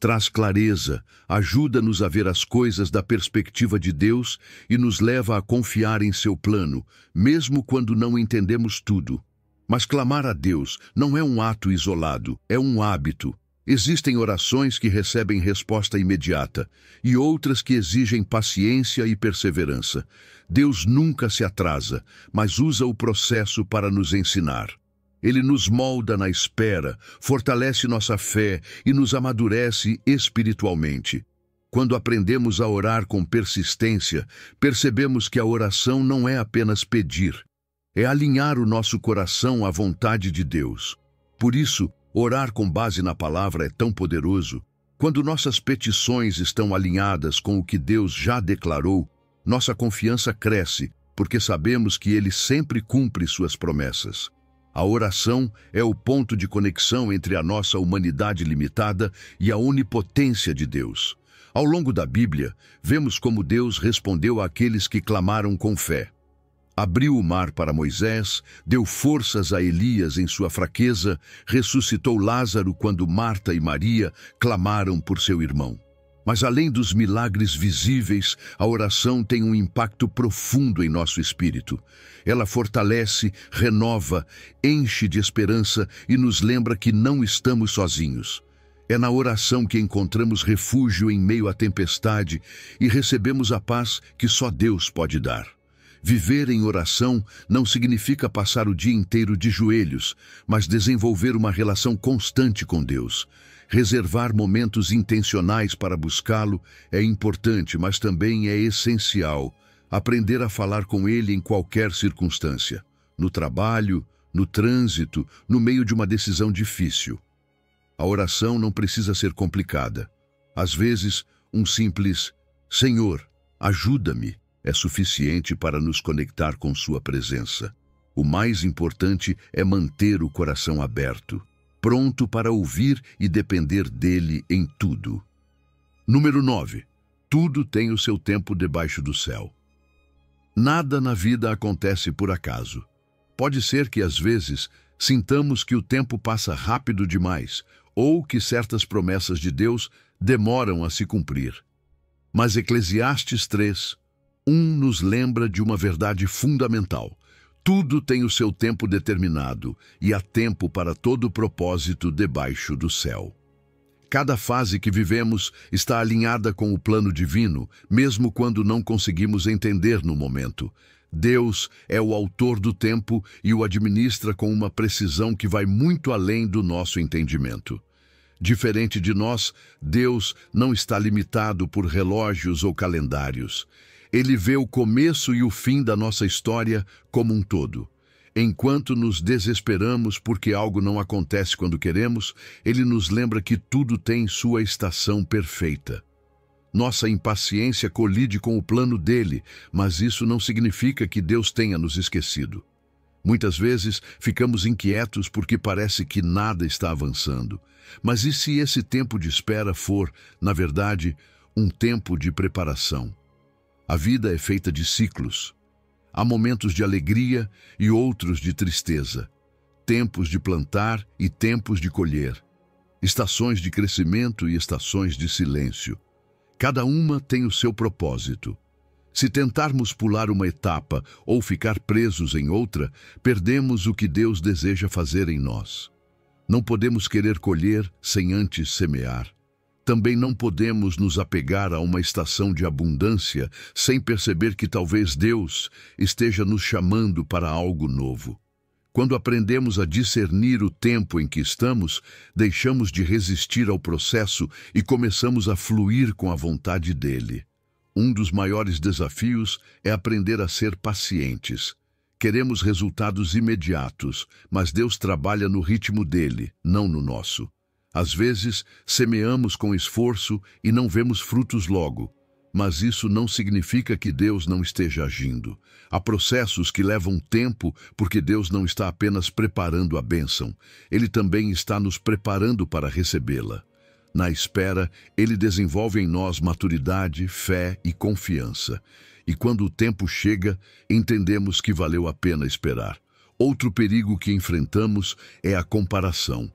Traz clareza, ajuda-nos a ver as coisas da perspectiva de Deus e nos leva a confiar em seu plano, mesmo quando não entendemos tudo. Mas clamar a Deus não é um ato isolado, é um hábito. Existem orações que recebem resposta imediata e outras que exigem paciência e perseverança. Deus nunca se atrasa, mas usa o processo para nos ensinar. Ele nos molda na espera, fortalece nossa fé e nos amadurece espiritualmente. Quando aprendemos a orar com persistência, percebemos que a oração não é apenas pedir, é alinhar o nosso coração à vontade de Deus. Por isso, orar com base na palavra é tão poderoso. Quando nossas petições estão alinhadas com o que Deus já declarou, nossa confiança cresce, porque sabemos que Ele sempre cumpre suas promessas. A oração é o ponto de conexão entre a nossa humanidade limitada e a onipotência de Deus. Ao longo da Bíblia, vemos como Deus respondeu àqueles que clamaram com fé. Abriu o mar para Moisés, deu forças a Elias em sua fraqueza, ressuscitou Lázaro quando Marta e Maria clamaram por seu irmão. Mas além dos milagres visíveis, a oração tem um impacto profundo em nosso espírito. Ela fortalece, renova, enche de esperança e nos lembra que não estamos sozinhos. É na oração que encontramos refúgio em meio à tempestade e recebemos a paz que só Deus pode dar. Viver em oração não significa passar o dia inteiro de joelhos, mas desenvolver uma relação constante com Deus. Reservar momentos intencionais para buscá-lo é importante, mas também é essencial. Aprender a falar com Ele em qualquer circunstância. No trabalho, no trânsito, no meio de uma decisão difícil. A oração não precisa ser complicada. Às vezes, um simples "Senhor, ajuda-me" é suficiente para nos conectar com sua presença. O mais importante é manter o coração aberto, pronto para ouvir e depender dele em tudo. Número 9. Tudo tem o seu tempo debaixo do céu. Nada na vida acontece por acaso. Pode ser que, às vezes, sintamos que o tempo passa rápido demais, ou que certas promessas de Deus demoram a se cumprir. Mas Eclesiastes 3:1 nos lembra de uma verdade fundamental. Tudo tem o seu tempo determinado e há tempo para todo propósito debaixo do céu. Cada fase que vivemos está alinhada com o plano divino, mesmo quando não conseguimos entender no momento. Deus é o autor do tempo e o administra com uma precisão que vai muito além do nosso entendimento. Diferente de nós, Deus não está limitado por relógios ou calendários. Ele vê o começo e o fim da nossa história como um todo. Enquanto nos desesperamos porque algo não acontece quando queremos, Ele nos lembra que tudo tem sua estação perfeita. Nossa impaciência colide com o plano dele, mas isso não significa que Deus tenha nos esquecido. Muitas vezes ficamos inquietos porque parece que nada está avançando. Mas e se esse tempo de espera for, na verdade, um tempo de preparação? A vida é feita de ciclos. Há momentos de alegria e outros de tristeza. Tempos de plantar e tempos de colher. Estações de crescimento e estações de silêncio. Cada uma tem o seu propósito. Se tentarmos pular uma etapa ou ficar presos em outra, perdemos o que Deus deseja fazer em nós. Não podemos querer colher sem antes semear. Também não podemos nos apegar a uma estação de abundância sem perceber que talvez Deus esteja nos chamando para algo novo. Quando aprendemos a discernir o tempo em que estamos, deixamos de resistir ao processo e começamos a fluir com a vontade dele. Um dos maiores desafios é aprender a ser pacientes. Queremos resultados imediatos, mas Deus trabalha no ritmo dele, não no nosso. Às vezes, semeamos com esforço e não vemos frutos logo, mas isso não significa que Deus não esteja agindo. Há processos que levam tempo porque Deus não está apenas preparando a bênção, Ele também está nos preparando para recebê-la. Na espera, Ele desenvolve em nós maturidade, fé e confiança. E quando o tempo chega, entendemos que valeu a pena esperar. Outro perigo que enfrentamos é a comparação.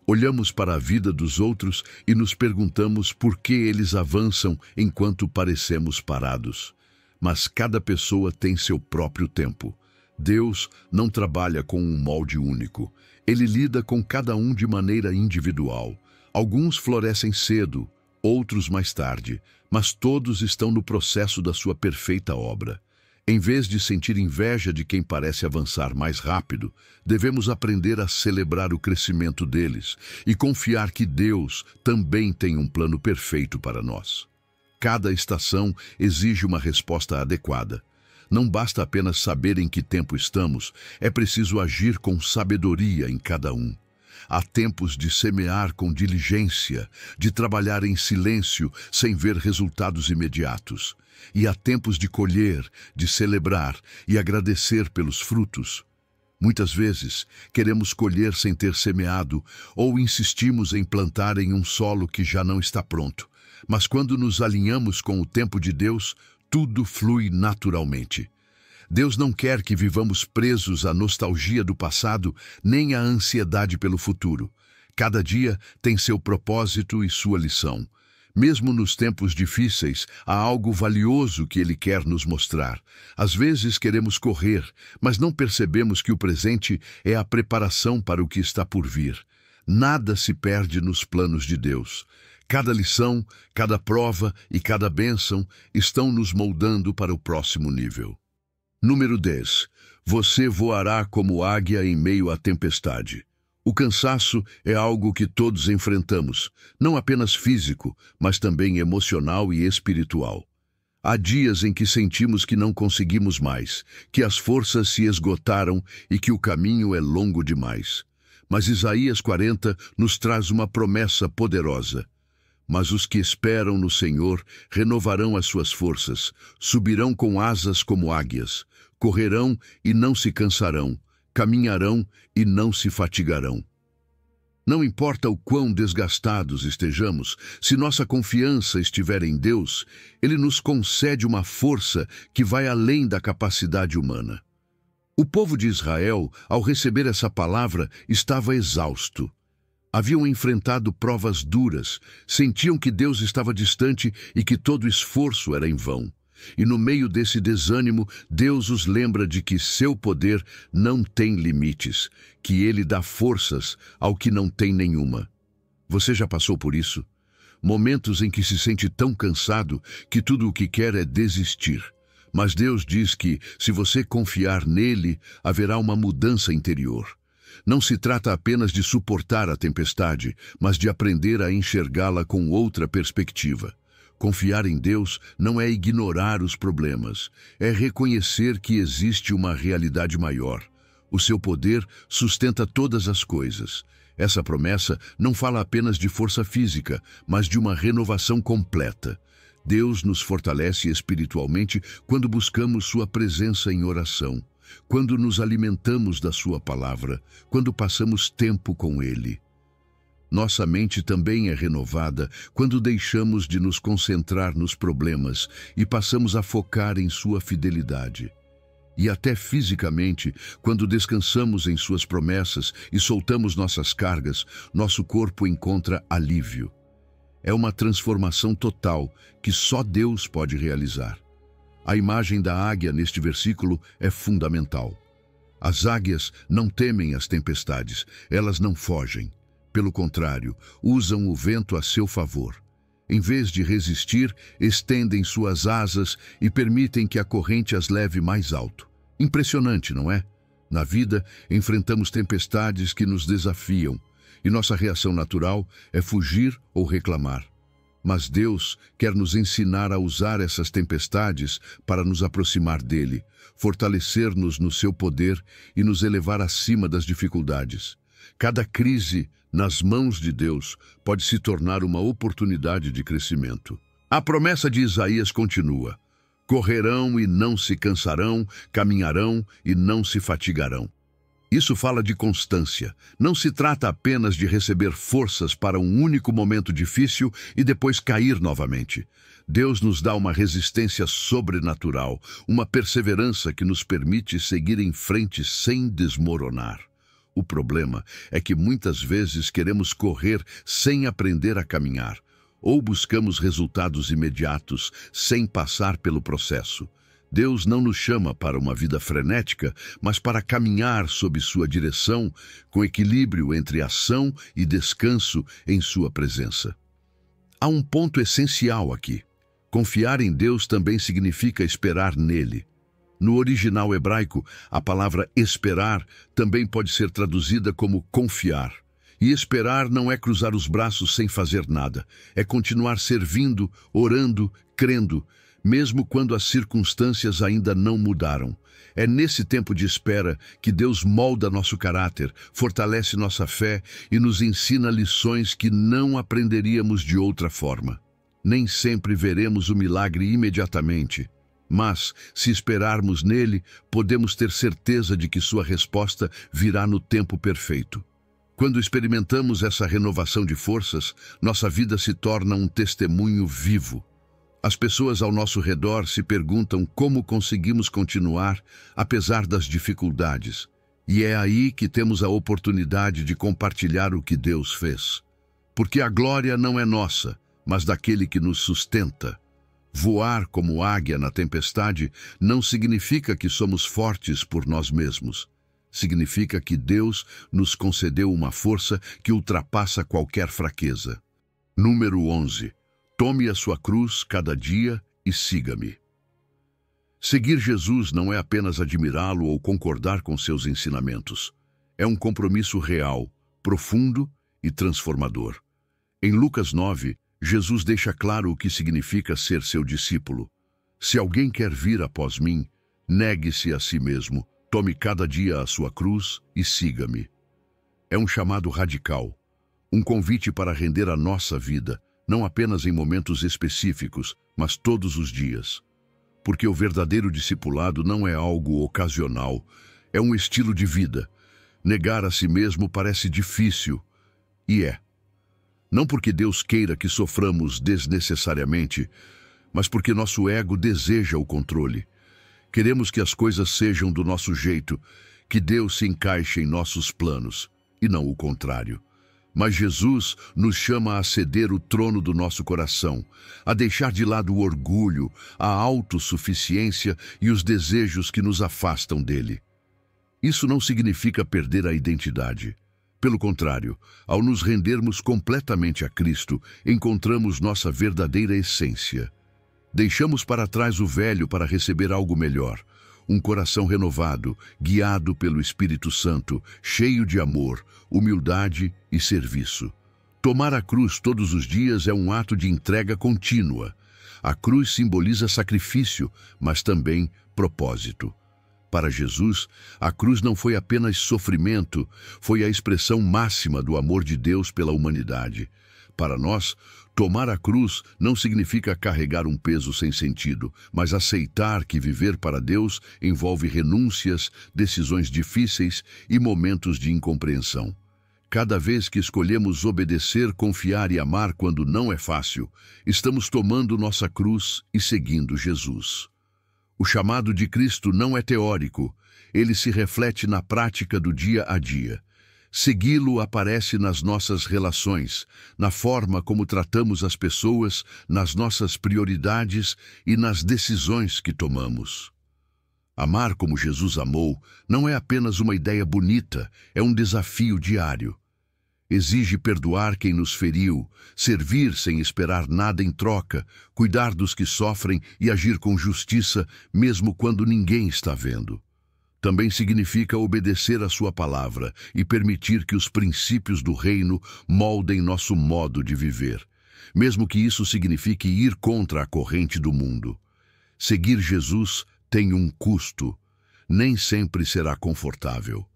Olhamos para a vida dos outros e nos perguntamos por que eles avançam enquanto parecemos parados. Mas cada pessoa tem seu próprio tempo. Deus não trabalha com um molde único. Ele lida com cada um de maneira individual. Alguns florescem cedo, outros mais tarde, mas todos estão no processo da sua perfeita obra. Em vez de sentir inveja de quem parece avançar mais rápido, devemos aprender a celebrar o crescimento deles e confiar que Deus também tem um plano perfeito para nós. Cada estação exige uma resposta adequada. Não basta apenas saber em que tempo estamos, é preciso agir com sabedoria em cada um. Há tempos de semear com diligência, de trabalhar em silêncio sem ver resultados imediatos. E há tempos de colher, de celebrar e agradecer pelos frutos. Muitas vezes, queremos colher sem ter semeado ou insistimos em plantar em um solo que já não está pronto. Mas quando nos alinhamos com o tempo de Deus, tudo flui naturalmente. Deus não quer que vivamos presos à nostalgia do passado, nem à ansiedade pelo futuro. Cada dia tem seu propósito e sua lição. Mesmo nos tempos difíceis, há algo valioso que Ele quer nos mostrar. Às vezes queremos correr, mas não percebemos que o presente é a preparação para o que está por vir. Nada se perde nos planos de Deus. Cada lição, cada prova e cada bênção estão nos moldando para o próximo nível. Número 10. Você voará como águia em meio à tempestade. O cansaço é algo que todos enfrentamos, não apenas físico, mas também emocional e espiritual. Há dias em que sentimos que não conseguimos mais, que as forças se esgotaram e que o caminho é longo demais. Mas Isaías 40 nos traz uma promessa poderosa. Mas os que esperam no Senhor renovarão as suas forças, subirão com asas como águias, correrão e não se cansarão, caminharão e não se fatigarão. Não importa o quão desgastados estejamos, se nossa confiança estiver em Deus, Ele nos concede uma força que vai além da capacidade humana. O povo de Israel, ao receber essa palavra, estava exausto. Haviam enfrentado provas duras, sentiam que Deus estava distante e que todo esforço era em vão. E no meio desse desânimo, Deus os lembra de que seu poder não tem limites, que Ele dá forças ao que não tem nenhuma. Você já passou por isso? Momentos em que se sente tão cansado que tudo o que quer é desistir. Mas Deus diz que, se você confiar nele, haverá uma mudança interior. Não se trata apenas de suportar a tempestade, mas de aprender a enxergá-la com outra perspectiva. Confiar em Deus não é ignorar os problemas, é reconhecer que existe uma realidade maior. O seu poder sustenta todas as coisas. Essa promessa não fala apenas de força física, mas de uma renovação completa. Deus nos fortalece espiritualmente quando buscamos sua presença em oração, quando nos alimentamos da sua palavra, quando passamos tempo com Ele. Nossa mente também é renovada quando deixamos de nos concentrar nos problemas e passamos a focar em sua fidelidade. E até fisicamente, quando descansamos em suas promessas e soltamos nossas cargas, nosso corpo encontra alívio. É uma transformação total que só Deus pode realizar. A imagem da águia neste versículo é fundamental. As águias não temem as tempestades, elas não fogem. Pelo contrário, usam o vento a seu favor. Em vez de resistir, estendem suas asas e permitem que a corrente as leve mais alto. Impressionante, não é? Na vida, enfrentamos tempestades que nos desafiam, e nossa reação natural é fugir ou reclamar. Mas Deus quer nos ensinar a usar essas tempestades para nos aproximar dele, fortalecer-nos no seu poder e nos elevar acima das dificuldades. Cada crise nas mãos de Deus pode se tornar uma oportunidade de crescimento. A promessa de Isaías continua: correrão e não se cansarão, caminharão e não se fatigarão. Isso fala de constância. Não se trata apenas de receber forças para um único momento difícil e depois cair novamente. Deus nos dá uma resistência sobrenatural, uma perseverança que nos permite seguir em frente sem desmoronar. O problema é que muitas vezes queremos correr sem aprender a caminhar, ou buscamos resultados imediatos sem passar pelo processo. Deus não nos chama para uma vida frenética, mas para caminhar sob sua direção, com equilíbrio entre ação e descanso em sua presença. Há um ponto essencial aqui. Confiar em Deus também significa esperar nele. No original hebraico, a palavra esperar também pode ser traduzida como confiar. E esperar não é cruzar os braços sem fazer nada, é continuar servindo, orando, crendo, mesmo quando as circunstâncias ainda não mudaram. É nesse tempo de espera que Deus molda nosso caráter, fortalece nossa fé e nos ensina lições que não aprenderíamos de outra forma. Nem sempre veremos o milagre imediatamente, mas, se esperarmos nele, podemos ter certeza de que sua resposta virá no tempo perfeito. Quando experimentamos essa renovação de forças, nossa vida se torna um testemunho vivo. As pessoas ao nosso redor se perguntam como conseguimos continuar apesar das dificuldades. E é aí que temos a oportunidade de compartilhar o que Deus fez. Porque a glória não é nossa, mas daquele que nos sustenta. Voar como águia na tempestade não significa que somos fortes por nós mesmos. Significa que Deus nos concedeu uma força que ultrapassa qualquer fraqueza. Número 11. Tome a sua cruz cada dia e siga-me. Seguir Jesus não é apenas admirá-lo ou concordar com seus ensinamentos. É um compromisso real, profundo e transformador. Em Lucas 9, Jesus deixa claro o que significa ser seu discípulo. Se alguém quer vir após mim, negue-se a si mesmo, tome cada dia a sua cruz e siga-me. É um chamado radical, um convite para render a nossa vida, não apenas em momentos específicos, mas todos os dias. Porque o verdadeiro discipulado não é algo ocasional, é um estilo de vida. Negar a si mesmo parece difícil, e é. Não porque Deus queira que soframos desnecessariamente, mas porque nosso ego deseja o controle. Queremos que as coisas sejam do nosso jeito, que Deus se encaixe em nossos planos, e não o contrário. Mas Jesus nos chama a ceder o trono do nosso coração, a deixar de lado o orgulho, a autossuficiência e os desejos que nos afastam dele. Isso não significa perder a identidade. Pelo contrário, ao nos rendermos completamente a Cristo, encontramos nossa verdadeira essência. Deixamos para trás o velho para receber algo melhor. Um coração renovado, guiado pelo Espírito Santo, cheio de amor, humildade e serviço. Tomar a cruz todos os dias é um ato de entrega contínua. A cruz simboliza sacrifício, mas também propósito. Para Jesus, a cruz não foi apenas sofrimento, foi a expressão máxima do amor de Deus pela humanidade. Para nós, tomar a cruz não significa carregar um peso sem sentido, mas aceitar que viver para Deus envolve renúncias, decisões difíceis e momentos de incompreensão. Cada vez que escolhemos obedecer, confiar e amar quando não é fácil, estamos tomando nossa cruz e seguindo Jesus. O chamado de Cristo não é teórico, ele se reflete na prática do dia a dia. Segui-lo aparece nas nossas relações, na forma como tratamos as pessoas, nas nossas prioridades e nas decisões que tomamos. Amar como Jesus amou não é apenas uma ideia bonita, é um desafio diário. Exige perdoar quem nos feriu, servir sem esperar nada em troca, cuidar dos que sofrem e agir com justiça, mesmo quando ninguém está vendo. Também significa obedecer à sua palavra e permitir que os princípios do reino moldem nosso modo de viver, mesmo que isso signifique ir contra a corrente do mundo. Seguir Jesus tem um custo, nem sempre será confortável.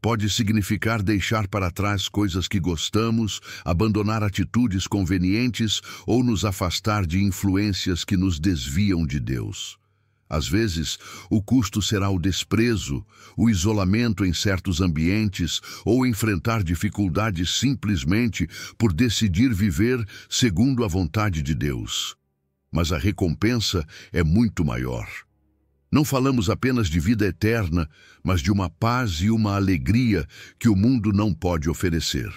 Pode significar deixar para trás coisas que gostamos, abandonar atitudes convenientes ou nos afastar de influências que nos desviam de Deus. Às vezes, o custo será o desprezo, o isolamento em certos ambientes ou enfrentar dificuldades simplesmente por decidir viver segundo a vontade de Deus. Mas a recompensa é muito maior. Não falamos apenas de vida eterna, mas de uma paz e uma alegria que o mundo não pode oferecer.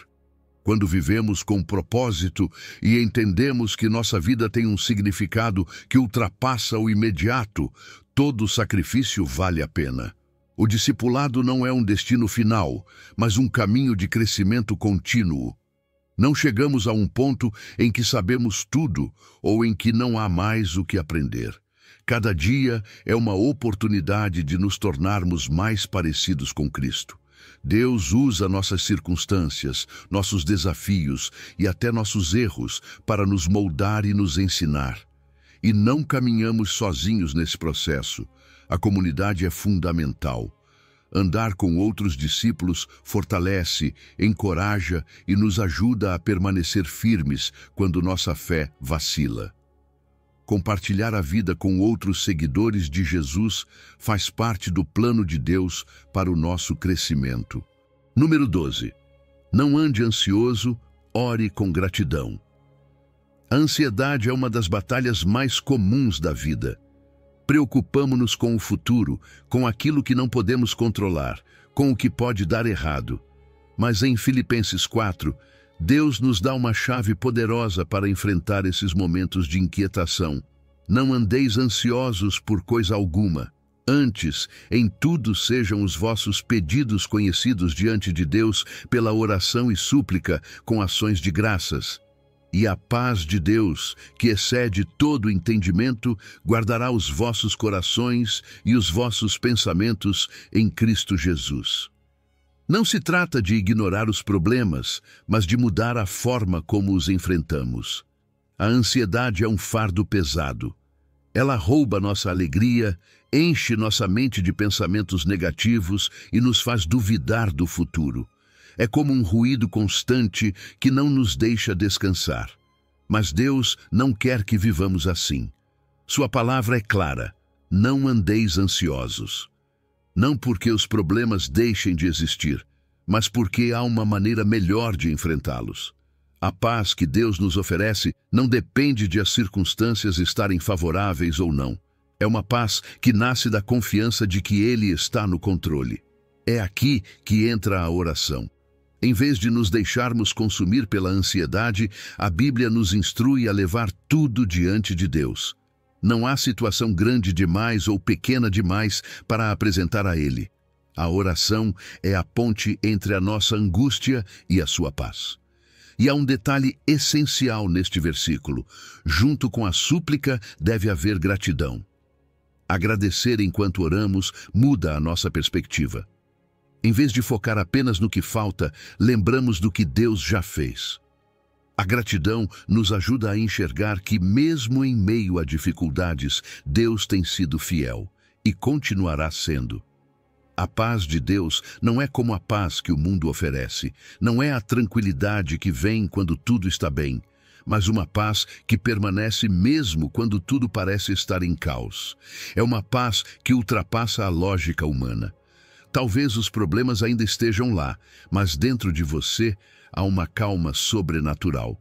Quando vivemos com propósito e entendemos que nossa vida tem um significado que ultrapassa o imediato, todo sacrifício vale a pena. O discipulado não é um destino final, mas um caminho de crescimento contínuo. Não chegamos a um ponto em que sabemos tudo ou em que não há mais o que aprender. Cada dia é uma oportunidade de nos tornarmos mais parecidos com Cristo. Deus usa nossas circunstâncias, nossos desafios e até nossos erros para nos moldar e nos ensinar. E não caminhamos sozinhos nesse processo. A comunidade é fundamental. Andar com outros discípulos fortalece, encoraja e nos ajuda a permanecer firmes quando nossa fé vacila. Compartilhar a vida com outros seguidores de Jesus faz parte do plano de Deus para o nosso crescimento. Número 12. Não ande ansioso, ore com gratidão. A ansiedade é uma das batalhas mais comuns da vida. Preocupamo-nos com o futuro, com aquilo que não podemos controlar, com o que pode dar errado. Mas em Filipenses 4, Deus nos dá uma chave poderosa para enfrentar esses momentos de inquietação. Não andeis ansiosos por coisa alguma. Antes, em tudo sejam os vossos pedidos conhecidos diante de Deus pela oração e súplica com ações de graças. E a paz de Deus, que excede todo entendimento, guardará os vossos corações e os vossos pensamentos em Cristo Jesus. Não se trata de ignorar os problemas, mas de mudar a forma como os enfrentamos. A ansiedade é um fardo pesado. Ela rouba nossa alegria, enche nossa mente de pensamentos negativos e nos faz duvidar do futuro. É como um ruído constante que não nos deixa descansar. Mas Deus não quer que vivamos assim. Sua palavra é clara: não andeis ansiosos. Não porque os problemas deixem de existir, mas porque há uma maneira melhor de enfrentá-los. A paz que Deus nos oferece não depende de as circunstâncias estarem favoráveis ou não. É uma paz que nasce da confiança de que Ele está no controle. É aqui que entra a oração. Em vez de nos deixarmos consumir pela ansiedade, a Bíblia nos instrui a levar tudo diante de Deus. Não há situação grande demais ou pequena demais para apresentar a Ele. A oração é a ponte entre a nossa angústia e a sua paz. E há um detalhe essencial neste versículo. Junto com a súplica deve haver gratidão. Agradecer enquanto oramos muda a nossa perspectiva. Em vez de focar apenas no que falta, lembramos do que Deus já fez. A gratidão nos ajuda a enxergar que, mesmo em meio a dificuldades, Deus tem sido fiel e continuará sendo. A paz de Deus não é como a paz que o mundo oferece, não é a tranquilidade que vem quando tudo está bem, mas uma paz que permanece mesmo quando tudo parece estar em caos. É uma paz que ultrapassa a lógica humana. Talvez os problemas ainda estejam lá, mas dentro de você há uma calma sobrenatural.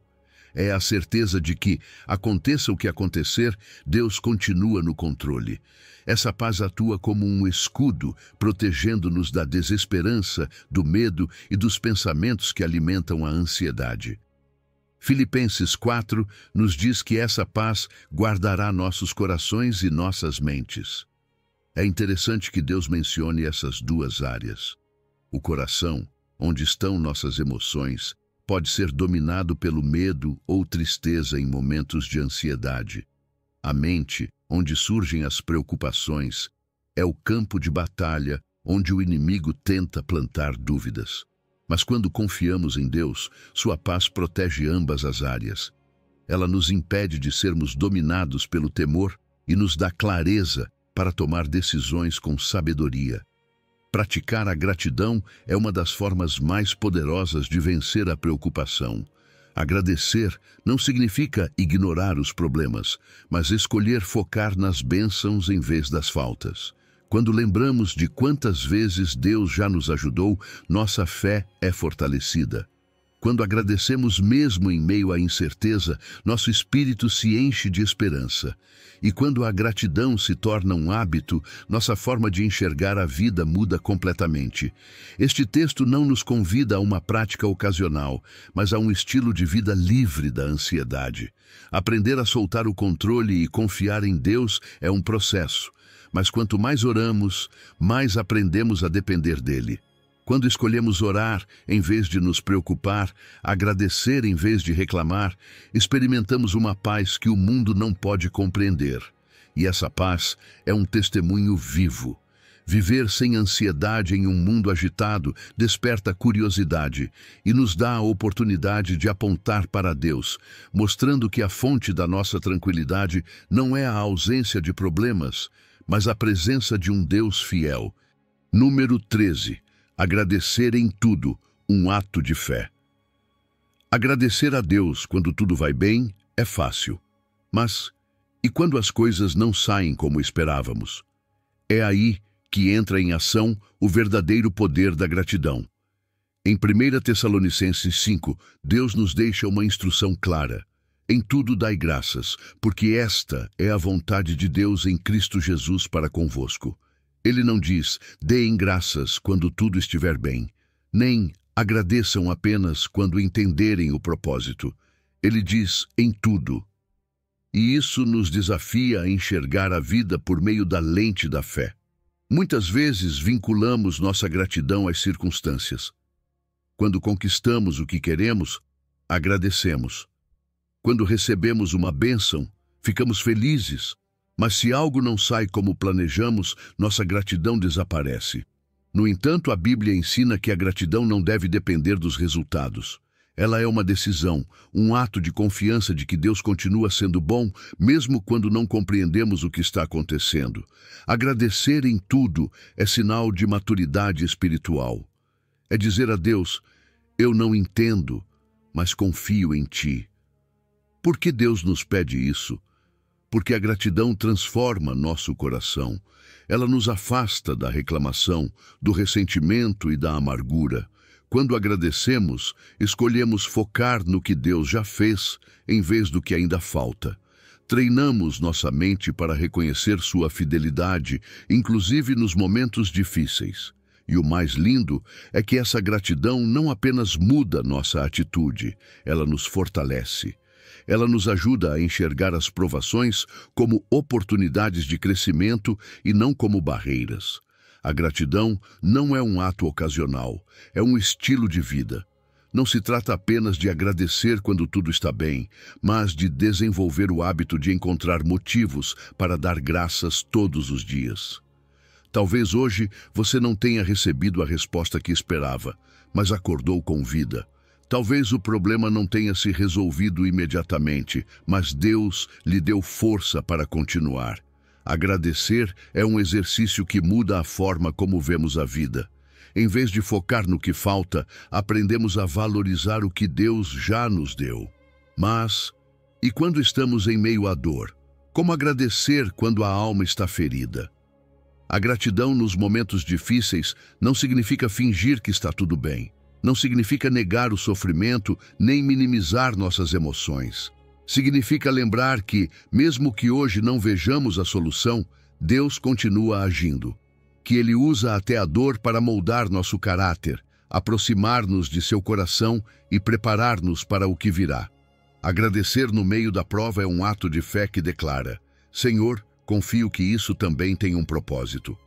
É a certeza de que, aconteça o que acontecer, Deus continua no controle. Essa paz atua como um escudo, protegendo-nos da desesperança, do medo e dos pensamentos que alimentam a ansiedade. Filipenses 4 nos diz que essa paz guardará nossos corações e nossas mentes. É interessante que Deus mencione essas duas áreas. O coração, onde estão nossas emoções, pode ser dominado pelo medo ou tristeza em momentos de ansiedade. A mente, onde surgem as preocupações, é o campo de batalha onde o inimigo tenta plantar dúvidas. Mas quando confiamos em Deus, sua paz protege ambas as áreas. Ela nos impede de sermos dominados pelo temor e nos dá clareza para tomar decisões com sabedoria. Praticar a gratidão é uma das formas mais poderosas de vencer a preocupação. Agradecer não significa ignorar os problemas, mas escolher focar nas bênçãos em vez das faltas. Quando lembramos de quantas vezes Deus já nos ajudou, nossa fé é fortalecida. Quando agradecemos mesmo em meio à incerteza, nosso espírito se enche de esperança. E quando a gratidão se torna um hábito, nossa forma de enxergar a vida muda completamente. Este texto não nos convida a uma prática ocasional, mas a um estilo de vida livre da ansiedade. Aprender a soltar o controle e confiar em Deus é um processo, mas quanto mais oramos, mais aprendemos a depender dele. Quando escolhemos orar, em vez de nos preocupar, agradecer em vez de reclamar, experimentamos uma paz que o mundo não pode compreender. E essa paz é um testemunho vivo. Viver sem ansiedade em um mundo agitado desperta curiosidade e nos dá a oportunidade de apontar para Deus, mostrando que a fonte da nossa tranquilidade não é a ausência de problemas, mas a presença de um Deus fiel. Número 13. Agradecer em tudo, um ato de fé. Agradecer a Deus quando tudo vai bem é fácil, mas e quando as coisas não saem como esperávamos? É aí que entra em ação o verdadeiro poder da gratidão. Em 1 Tessalonicenses 5, Deus nos deixa uma instrução clara. Em tudo dai graças, porque esta é a vontade de Deus em Cristo Jesus para convosco. Ele não diz, deem graças quando tudo estiver bem, nem agradeçam apenas quando entenderem o propósito. Ele diz, em tudo. E isso nos desafia a enxergar a vida por meio da lente da fé. Muitas vezes vinculamos nossa gratidão às circunstâncias. Quando conquistamos o que queremos, agradecemos. Quando recebemos uma bênção, ficamos felizes. Mas se algo não sai como planejamos, nossa gratidão desaparece. No entanto, a Bíblia ensina que a gratidão não deve depender dos resultados. Ela é uma decisão, um ato de confiança de que Deus continua sendo bom, mesmo quando não compreendemos o que está acontecendo. Agradecer em tudo é sinal de maturidade espiritual. É dizer a Deus, eu não entendo, mas confio em Ti. Por que Deus nos pede isso? Porque a gratidão transforma nosso coração. Ela nos afasta da reclamação, do ressentimento e da amargura. Quando agradecemos, escolhemos focar no que Deus já fez, em vez do que ainda falta. Treinamos nossa mente para reconhecer sua fidelidade, inclusive nos momentos difíceis. E o mais lindo é que essa gratidão não apenas muda nossa atitude, ela nos fortalece. Ela nos ajuda a enxergar as provações como oportunidades de crescimento e não como barreiras. A gratidão não é um ato ocasional, é um estilo de vida. Não se trata apenas de agradecer quando tudo está bem, mas de desenvolver o hábito de encontrar motivos para dar graças todos os dias. Talvez hoje você não tenha recebido a resposta que esperava, mas acordou com vida. Talvez o problema não tenha se resolvido imediatamente, mas Deus lhe deu força para continuar. Agradecer é um exercício que muda a forma como vemos a vida. Em vez de focar no que falta, aprendemos a valorizar o que Deus já nos deu. Mas, e quando estamos em meio à dor? Como agradecer quando a alma está ferida? A gratidão nos momentos difíceis não significa fingir que está tudo bem. Não significa negar o sofrimento, nem minimizar nossas emoções. Significa lembrar que, mesmo que hoje não vejamos a solução, Deus continua agindo. Que Ele usa até a dor para moldar nosso caráter, aproximar-nos de seu coração e preparar-nos para o que virá. Agradecer no meio da prova é um ato de fé que declara: Senhor, confio que isso também tem um propósito.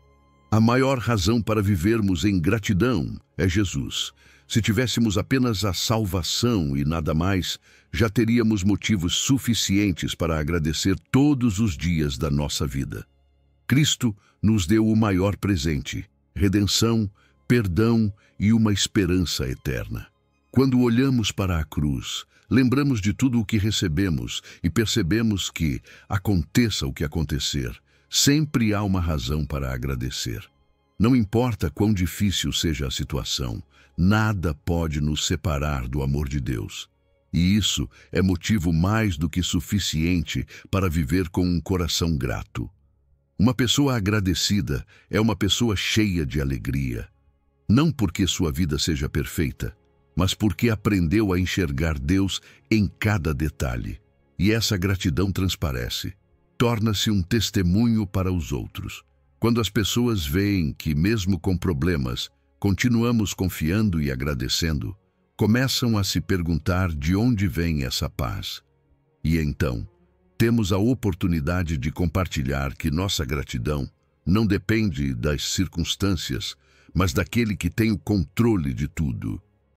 A maior razão para vivermos em gratidão é Jesus. Se tivéssemos apenas a salvação e nada mais, já teríamos motivos suficientes para agradecer todos os dias da nossa vida. Cristo nos deu o maior presente: redenção, perdão e uma esperança eterna. Quando olhamos para a cruz, lembramos de tudo o que recebemos e percebemos que, aconteça o que acontecer, sempre há uma razão para agradecer. Não importa quão difícil seja a situação, nada pode nos separar do amor de Deus. E isso é motivo mais do que suficiente para viver com um coração grato. Uma pessoa agradecida é uma pessoa cheia de alegria. Não porque sua vida seja perfeita, mas porque aprendeu a enxergar Deus em cada detalhe. E essa gratidão transparece, torna-se um testemunho para os outros. Quando as pessoas veem que, mesmo com problemas, continuamos confiando e agradecendo, começam a se perguntar de onde vem essa paz. E então, temos a oportunidade de compartilhar que nossa gratidão não depende das circunstâncias, mas daquele que tem o controle de tudo.